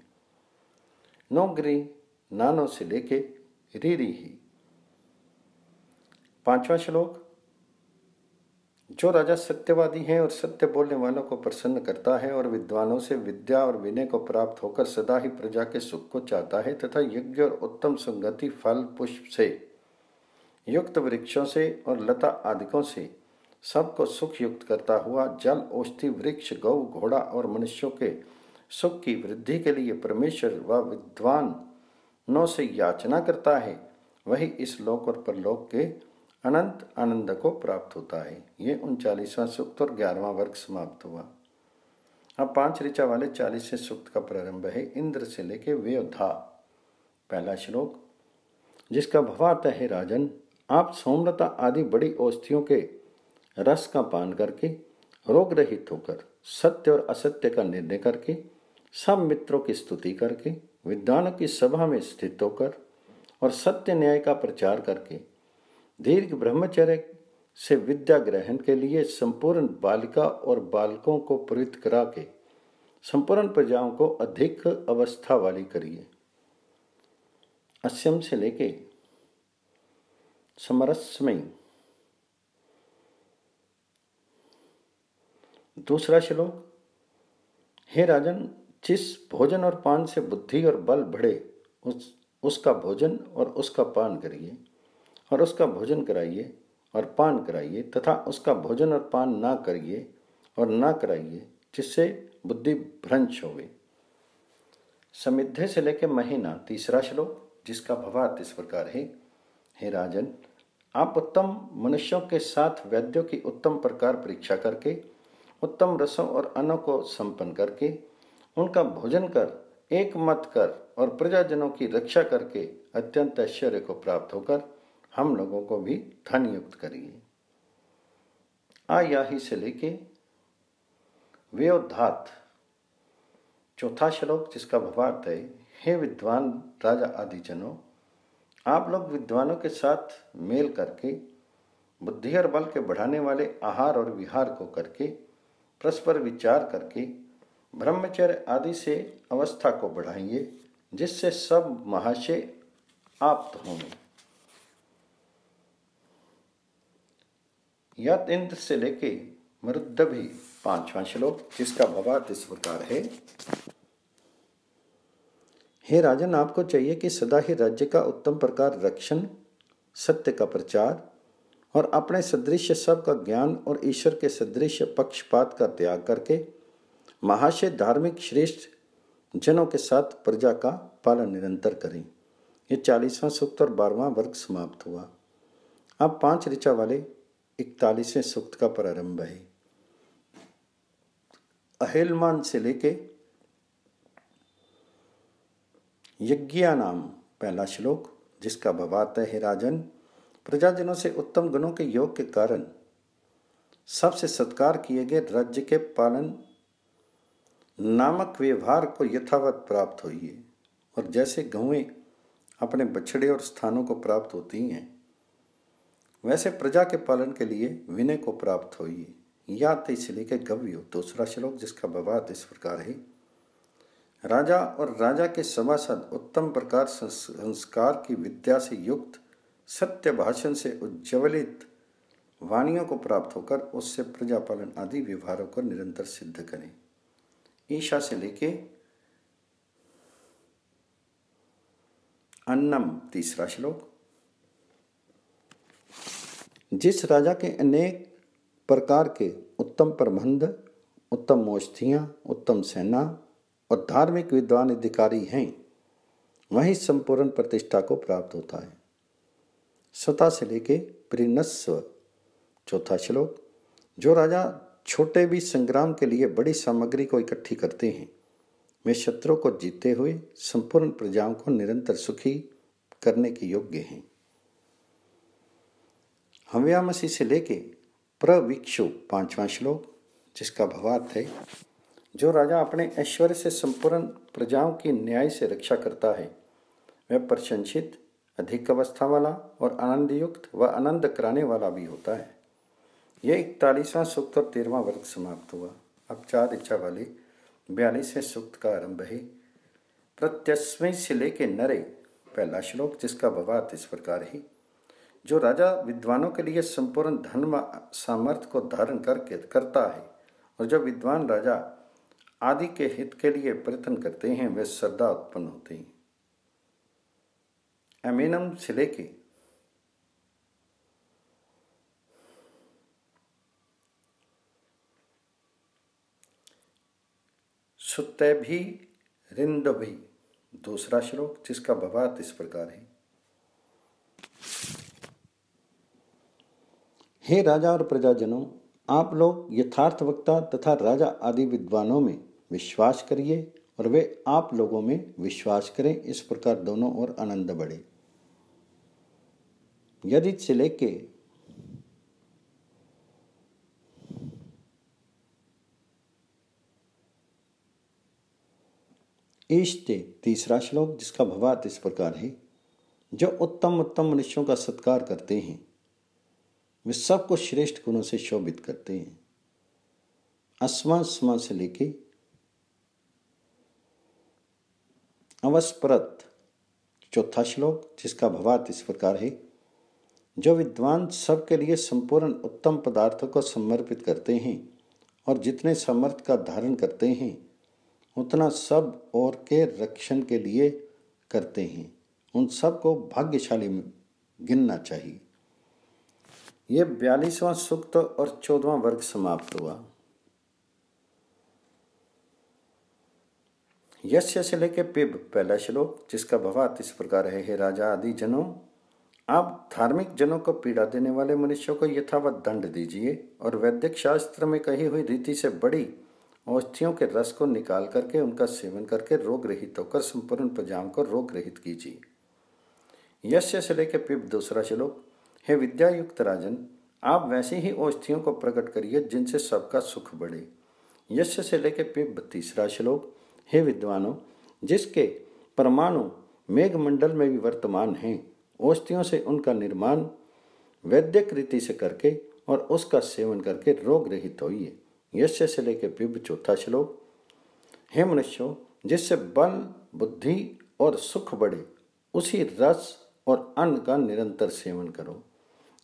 नौगरी नानों से लेके रीरी ही। पांचवा श्लोक, जो राजा सत्यवादी हैं और सत्य बोलने वालों को प्रसन्न करता है और विद्वानों से विद्या और विनय को प्राप्त होकर सदा ही प्रजा के सुख को चाहता है तथा यज्ञ और उत्तम संगति फल पुष्प से युक्त वृक्षों से और लता आदिकों से सबको सुख युक्त करता हुआ जल औषधि वृक्ष गौ घोड़ा और मनुष्यों के सुख की वृद्धि के लिए परमेश्वर व विद्वानों से याचना करता है, वही इस लोक और परलोक के अनंत आनंद को प्राप्त होता है। ये 39वां सूक्त और 11वां वर्ग समाप्त हुआ। अब 5 ऋचा वाले 40वें सूक्त का प्रारंभ है, इंद्र से लेके व्योधा। पहला श्लोक जिसका भावार्थ है, राजन आप सोमलता आदि बड़ी औषधियों के रस का पान करके रोग रहित होकर सत्य और असत्य का निर्णय करके सब मित्रों की स्तुति करके विद्वानों की सभा में स्थित होकर और सत्य न्याय का प्रचार करके दीर्घ ब्रह्मचर्य से विद्या ग्रहण के लिए संपूर्ण बालिका और बालकों को प्रवृत्त करा के संपूर्ण प्रजाओं को अधिक अवस्था वाली करिए। अस्यम से लेके समरसमयी। दूसरा श्लोक, हे राजन जिस भोजन और पान से बुद्धि और बल बढ़े उसका भोजन और उसका पान करिए और उसका भोजन कराइए और पान कराइए तथा उसका भोजन और पान ना करिए और ना कराइए जिससे बुद्धि भ्रंश होवे। समिद्धे से लेकर महीना। तीसरा श्लोक जिसका भावार्थ इस प्रकार है, हे राजन आप उत्तम मनुष्यों के साथ वैद्यों की उत्तम प्रकार परीक्षा करके उत्तम रसों और अन्नों को संपन्न करके उनका भोजन कर एक मत कर और प्रजाजनों की रक्षा करके अत्यंत ऐश्वर्य को प्राप्त होकर हम लोगों को भी धन युक्त करिए। आयाही से लेके व्योधात। चौथा श्लोक जिसका भावार्थ है, हे विद्वान राजा आदि जनों आप लोग विद्वानों के साथ मेल करके बुद्धि और बल के बढ़ाने वाले आहार और विहार को करके परस्पर विचार करके ब्रह्मचर्य आदि से अवस्था को बढ़ाइए जिससे सब महाशय आप्त होंगे। यत इंद्र से लेके मरुद्दभि। 5वां श्लोक जिसका भावार्थ इस प्रकार है, हे राजन आपको चाहिए कि सदा ही राज्य का उत्तम प्रकार रक्षण, सत्य का प्रचार और अपने सदृश सब का ज्ञान और ईश्वर के सदृश पक्षपात का त्याग करके महाशय धार्मिक श्रेष्ठ जनों के साथ प्रजा का पालन निरंतर करें। ये 40वां सूक्त और 12वां वर्ग समाप्त हुआ। अब 5 ऋचा वाले 41वें सूक्त का प्रारंभ है। अहेलमान से लेके यज्ञा नाम। पहला श्लोक जिसका भावार्थ है, हे राजन प्रजाजनों से उत्तम गुणों के योग के कारण सबसे सत्कार किए गए राज्य के पालन नामक व्यवहार को यथावत प्राप्त होइए और जैसे गौएं अपने बछड़े और स्थानों को प्राप्त होती हैं वैसे प्रजा के पालन के लिए विनय को प्राप्त होइए। या से लेकर गव्य। दूसरा श्लोक जिसका भावार्थ इस प्रकार है, राजा और राजा के सभासद उत्तम प्रकार संस्कार की विद्या से युक्त सत्य भाषण से उज्ज्वलित वाणियों को प्राप्त होकर उससे प्रजा पालन आदि व्यवहारों को निरंतर सिद्ध करें। ईशा से लेके अन्नम। तीसरा श्लोक, जिस राजा के अनेक प्रकार के उत्तम प्रबंध, उत्तम औषधियां, उत्तम सेना और धार्मिक विद्वान अधिकारी हैं वही संपूर्ण प्रतिष्ठा को प्राप्त होता है। स्वता से लेके प्रिनस्व। चौथा श्लोक, जो राजा छोटे भी संग्राम के लिए बड़ी सामग्री को इकट्ठी करते हैं वे शत्रु को जीते हुए संपूर्ण प्रजाओं को निरंतर सुखी करने के योग्य हैं। हव्यामसी से लेके प्रविक्षु। 5वां श्लोक जिसका भावार्थ है, जो राजा अपने ऐश्वर्य से संपूर्ण प्रजाओं की न्याय से रक्षा करता है वह प्रशंसित अधिक अवस्था वाला और आनंद युक्त व आनंद कराने वाला भी होता है। यह 41वां सूक्त और 13वां वर्ग समाप्त हुआ। अब 4 इच्छा वाले 42वें सूक्त का आरंभ है। प्रत्यस्मै से लेके नरे, पहला श्लोक, जिसका भावार्थ इस प्रकार है। जो राजा विद्वानों के लिए संपूर्ण धन व सामर्थ्य को धारण करके करता है और जो विद्वान राजा आदि के हित के लिए प्रयत्न करते हैं वे श्रद्धा उत्पन्न होते हैं। एमेनम से लेके सुत्ते भी रिंद भी, दूसरा श्लोक, जिसका भावार्थ इस प्रकार है। हे राजा और प्रजाजनों, आप लोग यथार्थ वक्ता तथा राजा आदि विद्वानों में विश्वास करिए और वे आप लोगों में विश्वास करें, इस प्रकार दोनों ओर आनंद बढ़े। यदि से लेके ईष्टे, तीसरा श्लोक, जिसका भावार्थ इस प्रकार है। जो उत्तम उत्तम मनुष्यों का सत्कार करते हैं वे सबको श्रेष्ठ गुणों से शोभित करते हैं। अस्मा स्मा से लेके अवस्परत, चौथा श्लोक, जिसका भावार्थ इस प्रकार है। जो विद्वान सबके लिए संपूर्ण उत्तम पदार्थों को समर्पित करते हैं और जितने सामर्थ्य का धारण करते हैं उतना सब और के रक्षण के लिए करते हैं, उन सब को भाग्यशाली गिनना चाहिए। यह 42वां सूक्त और 14वां वर्ग समाप्त हुआ। यस्य से लेके पिब, पहला श्लोक, जिसका भावार्थ इस प्रकार है। हे राजा आदि जनों, आप धार्मिक जनों को पीड़ा देने वाले मनुष्यों को यथावत दंड दीजिए और वैदिक शास्त्र में कही हुई रीति से बड़ी औषधियों के रस को निकाल करके उनका सेवन करके रोग रहित होकर संपूर्ण प्रजाओं को रोग रहित कीजिए। यस्य से लेके पिब, दूसरा श्लोक, हे विद्या युक्त राजन, आप वैसी ही औषधियों को प्रकट करिए जिनसे सबका सुख बढ़े। यस्य से लेके पिब, तीसरा श्लोक, हे विद्वानों, जिसके परमाणु मेघमंडल में भी वर्तमान हैं, औषधियों से उनका निर्माण वैद्यक रीति से करके और उसका सेवन करके रोग रहित होइए। यस्य से लेके पिब, चौथा श्लोक, हे मनुष्यों, जिससे बल बुद्धि और सुख बढ़े उसी रस और अन्न का निरंतर सेवन करो।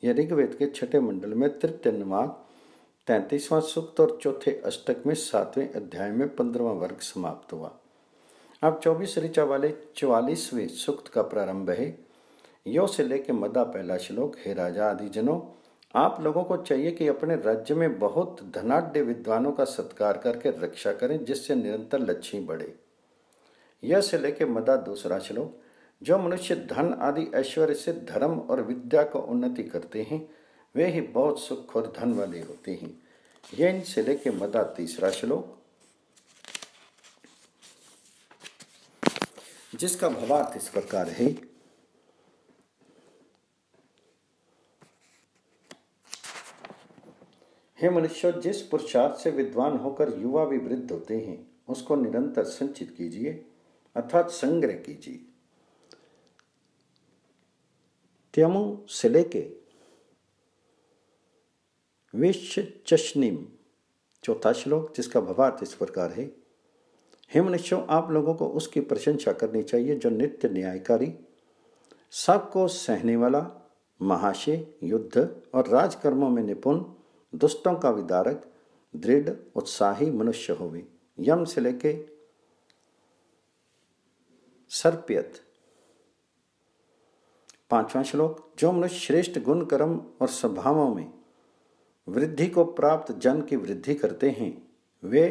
यह ऋग्वेद के 6ठे मंडल में तृतीय अनुवाद 33वां सूक्त और चौथे अष्टक में 7वें अध्याय में 15वां वर्ग समाप्त हुआ। अब 24 ऋचा वाले 44वें सूक्त का प्रारंभ है। यो से लेके मदा, पहला श्लोक, हे राजा आदि जनों, आप लोगों को चाहिए कि अपने राज्य में बहुत धनाढ्य विद्वानों का सत्कार करके रक्षा करें जिससे निरंतर लक्ष्मी बढ़े। यह से लेके मदा, दूसरा श्लोक, जो मनुष्य धन आदि ऐश्वर्य से धर्म और विद्या को उन्नति करते हैं वे ही बहुत सुख और धन वाले होते हैं। यह इनसे लेके मदा, तीसरा श्लोक, जिसका भावार्थ इस प्रकार है। हे मनुष्य, जिस पुरुषार्थ से विद्वान होकर युवा भी वृद्ध होते हैं उसको निरंतर संचित कीजिए अर्थात संग्रह कीजिए। त्यमु से लेके विश्व चशनिम, चौथा श्लोक, जिसका भावार्थ इस प्रकार है। हे मनुष्यों, आप लोगों को उसकी प्रशंसा करनी चाहिए जो नित्य न्यायकारी, सबको सहने वाला, महाशय, युद्ध और राजकर्मों में निपुण, दुष्टों का विदारक, दृढ़ उत्साही मनुष्य होवे। यम से लेके सर्प्यत, पांचवा श्लोक, जो मनुष्य श्रेष्ठ गुण कर्म और स्वभावों में वृद्धि को प्राप्त जन की वृद्धि करते हैं वे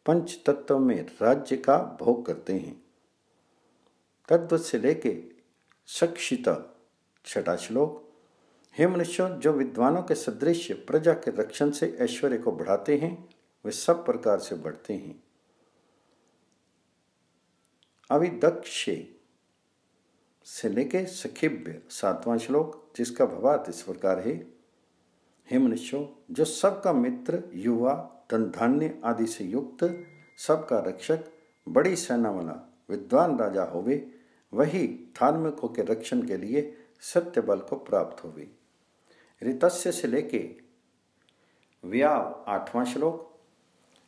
पंच तत्व में राज्य का भोग करते हैं। तद्वत से लेके सक्षिता, छठा श्लोक, हे मनुष्यों, जो विद्वानों के सदृश प्रजा के रक्षण से ऐश्वर्य को बढ़ाते हैं वे सब प्रकार से बढ़ते हैं। अविदक्ष से लेके सखिभ्य, सातवां श्लोक, जिसका भावार्थ इस प्रकार है। हे मनुष्यों, जो सबका मित्र, युवा, धन धान्य आदि से युक्त, सबका रक्षक, बड़ी सेना वाला विद्वान राजा होवे वही धार्मिकों के रक्षण के लिए सत्य बल को प्राप्त होवे। ऋतस्य से लेके व्याव 8वां श्लोक।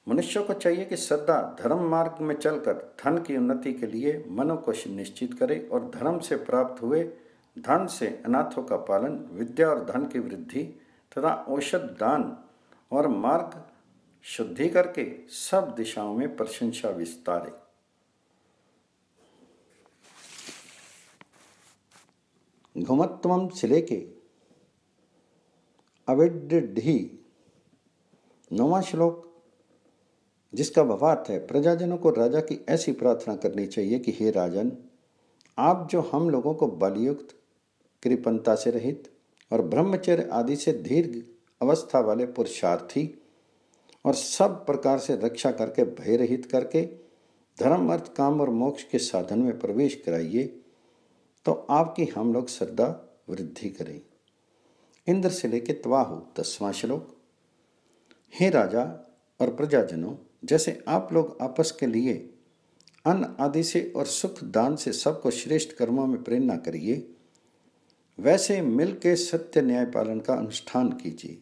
मनुष्यों को चाहिए कि सदा धर्म मार्ग में चलकर धन की उन्नति के लिए मनो को निश्चित करे और धर्म से प्राप्त हुए धन से अनाथों का पालन, विद्या और धन की वृद्धि तथा औषध दान और मार्ग शुद्धि करके सब दिशाओं में प्रशंसा विस्तारे। घुमत्वम से लेके अविड्ढी 9वां श्लोक, जिसका भावार्थ है प्रजाजनों को राजा की ऐसी प्रार्थना करनी चाहिए कि हे राजन, आप जो हम लोगों को बलयुक्त, कृपणता से रहित और ब्रह्मचर्य आदि से दीर्घ अवस्था वाले पुरुषार्थी और सब प्रकार से रक्षा करके भय रहित करके धर्म अर्थ काम और मोक्ष के साधन में प्रवेश कराइए, तो आपकी हम लोग श्रद्धा वृद्धि करें। इंद्र से लेके त्वाहु 10वां श्लोक। हे राजा और प्रजाजनों, जैसे आप लोग आपस के लिए अन्न आदि से और सुख दान से सबको श्रेष्ठ कर्मों में प्रेरणा करिए, वैसे मिल के सत्य न्याय पालन का अनुष्ठान कीजिए।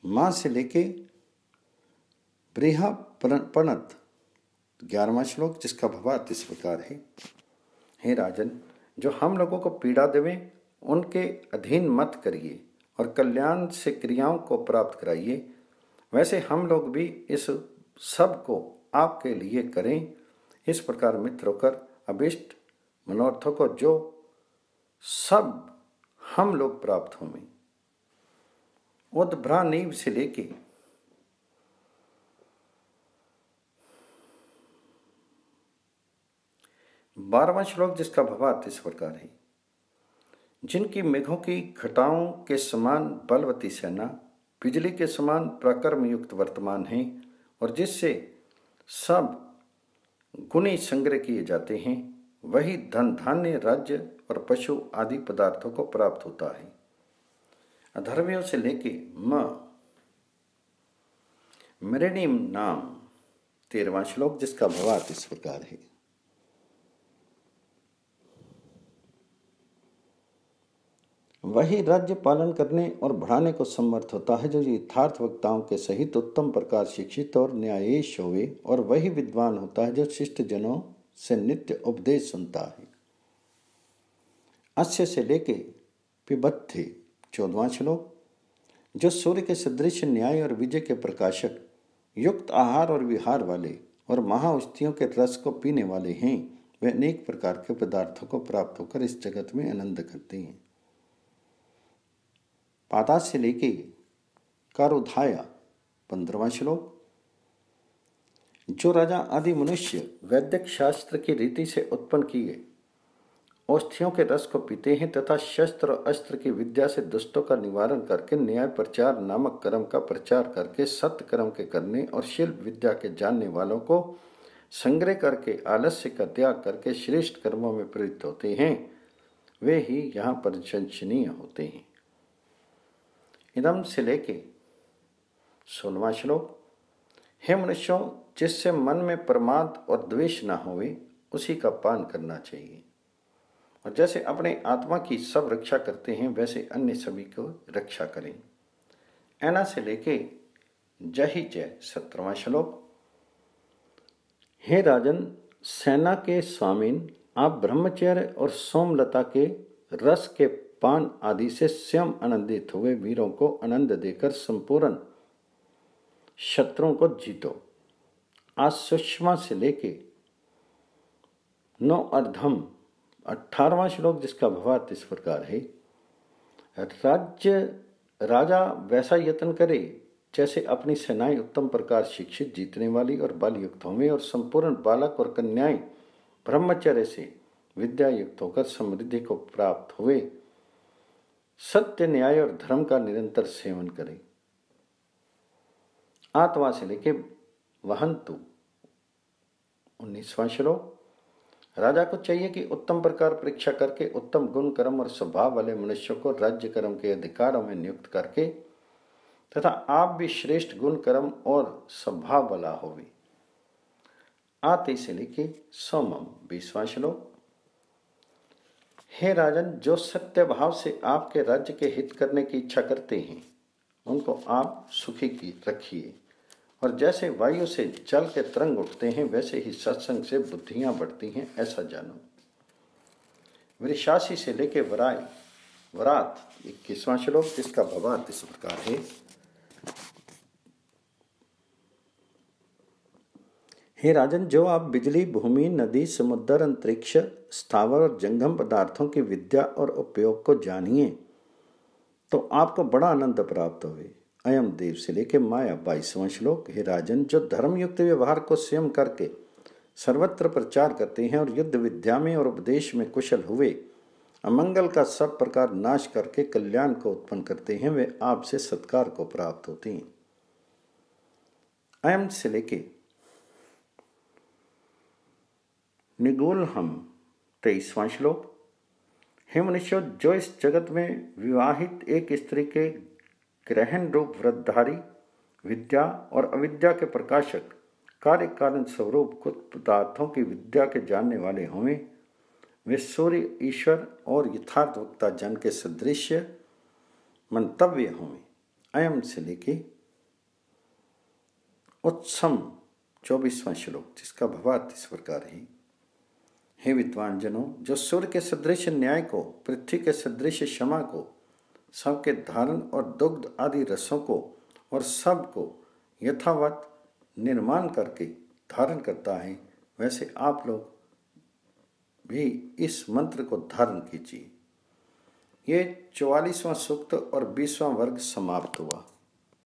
मां से लेके बृहपणत 11वां श्लोक, जिसका भावार्थ इस प्रकार है। हे राजन, जो हम लोगों को पीड़ा देवे उनके अधीन मत करिए और कल्याण से क्रियाओं को प्राप्त कराइए, वैसे हम लोग भी इस सब को आपके लिए करें। इस प्रकार मित्र होकर अभिष्ट मनोर्थों को जो सब हम लोग प्राप्त होंगे। उद्भ्रानीव से लेके 12वां श्लोक, जिसका भावार्थ इस प्रकार है। जिनकी मेघों की घटाओं के समान बलवती सेना, बिजली के समान पराक्रम युक्त वर्तमान है और जिससे सब गुणी संग्रह किए जाते हैं, वही धन धान्य राज्य और पशु आदि पदार्थों को प्राप्त होता है। अधर्मियों से लेके मृणीम नाम 13वां श्लोक, जिसका भावार्थ इस प्रकार है। वही राज्य पालन करने और बढ़ाने को समर्थ होता है जो यथार्थ वक्ताओं के सहित उत्तम प्रकार शिक्षित और न्यायेश होवे, और वही विद्वान होता है जो शिष्ट जनों से नित्य उपदेश सुनता है। अस्य से लेके पिबत्थे 14वां श्लोक। जो सूर्य के सदृश न्याय और विजय के प्रकाशक, युक्त आहार और विहार वाले और महाऔषधियों के रस को पीने वाले हैं, वे अनेक प्रकार के पदार्थों को प्राप्त होकर इस जगत में आनंद करते हैं। पाता से लेके कारुधाया 15वां श्लोक। जो राजा आदि मनुष्य वैदिक शास्त्र की रीति से उत्पन्न किए औषधियों के रस को पीते हैं तथा शस्त्र और अस्त्र की विद्या से दुष्टों का निवारण करके न्याय प्रचार नामक कर्म का प्रचार करके सत्य कर्म के करने और शिल्प विद्या के जानने वालों को संग्रह करके आलस्य का त्याग करके श्रेष्ठ कर्मों में प्रवृत्त होते हैं, वे ही यहाँ प्रशंसनीय होते हैं। इदम से लेके 16वां श्लोक। हे मनुष्यों, जिससे मन में प्रमाद और द्वेष न होवे, उसी का पान करना चाहिए, और जैसे अपने आत्मा की सब रक्षा करते हैं वैसे अन्य सभी को रक्षा करें। ऐना से लेके जय ही जय 17वां श्लोक। हे राजन, सेना के स्वामीन, आप ब्रह्मचर्य और सोमलता के रस के पान आदि से स्वयं आनंदित हुए वीरों को आनंद देकर संपूर्ण शत्रुओं को जीतो। आज सुषमा से लेके 9 अर्धम 18वां श्लोक, जिसका भावार्थ इस प्रकार है। राजा वैसा यत्न करे जैसे अपनी सेनाएं उत्तम प्रकार शिक्षित, जीतने वाली और बल युक्त होवे, और संपूर्ण बालक और कन्याएं ब्रह्मचर्य से विद्या युक्त होकर समृद्धि को प्राप्त हुए, सत्य न्याय और धर्म का निरंतर सेवन करें। आत्मा से लेके वहंतु 19वां श्लोक। राजा को चाहिए कि उत्तम प्रकार परीक्षा करके उत्तम गुण कर्म और स्वभाव वाले मनुष्यों को राज्य कर्म के अधिकारों में नियुक्त करके तथा आप भी श्रेष्ठ गुण कर्म और स्वभाव वाला होवे। आते से लेके सोमम 20वां श्लोक। हे राजन, जो सत्य भाव से आपके राज्य के हित करने की इच्छा करते हैं उनको आप सुखी की रखिए, और जैसे वायु से जल के तरंग उठते हैं वैसे ही सत्संग से बुद्धियां बढ़ती हैं, ऐसा जानो। वृषासी से लेके वरात 21वां श्लोक, जिसका भावार्थ इस प्रकार है। हे राजन, जो आप बिजली, भूमि, नदी, समुद्र, अंतरिक्ष, स्थावर और जंगम पदार्थों की विद्या और उपयोग को जानिए तो आपको बड़ा आनंद प्राप्त होवे। अयम देव से लेके माया 22वां श्लोक। हे राजन, जो धर्मयुक्त व्यवहार को स्वयं करके सर्वत्र प्रचार करते हैं और युद्ध विद्या में और उपदेश में कुशल हुए अमंगल का सब प्रकार नाश करके कल्याण को उत्पन्न करते हैं, वे आपसे सत्कार को प्राप्त होते हैं। अयम से लेके निगोल हम 23वां श्लोक। हे मनुष्य, जो इस जगत में विवाहित एक स्त्री के ग्रहण रूप व्रतधारी, विद्या और अविद्या के प्रकाशक, कार्य कारण स्वरूप कुछ पदार्थों की विद्या के जानने वाले होंगे, वे सूर्य, ईश्वर और यथार्थ वक्ता जन के सदृश मंतव्य होंगे। अयम से लेके उत्सम 24वां श्लोक, जिसका भावार्थ इस प्रकार है। हे विद्वान जनों, जो सूर्य के सदृश न्याय को, पृथ्वी के सदृश क्षमा को, सबके धारण और दुग्ध आदि रसों को और सब को यथावत निर्माण करके धारण करता है, वैसे आप लोग भी इस मंत्र को धारण कीजिए। ये 44वां सूक्त और 20वां वर्ग समाप्त हुआ।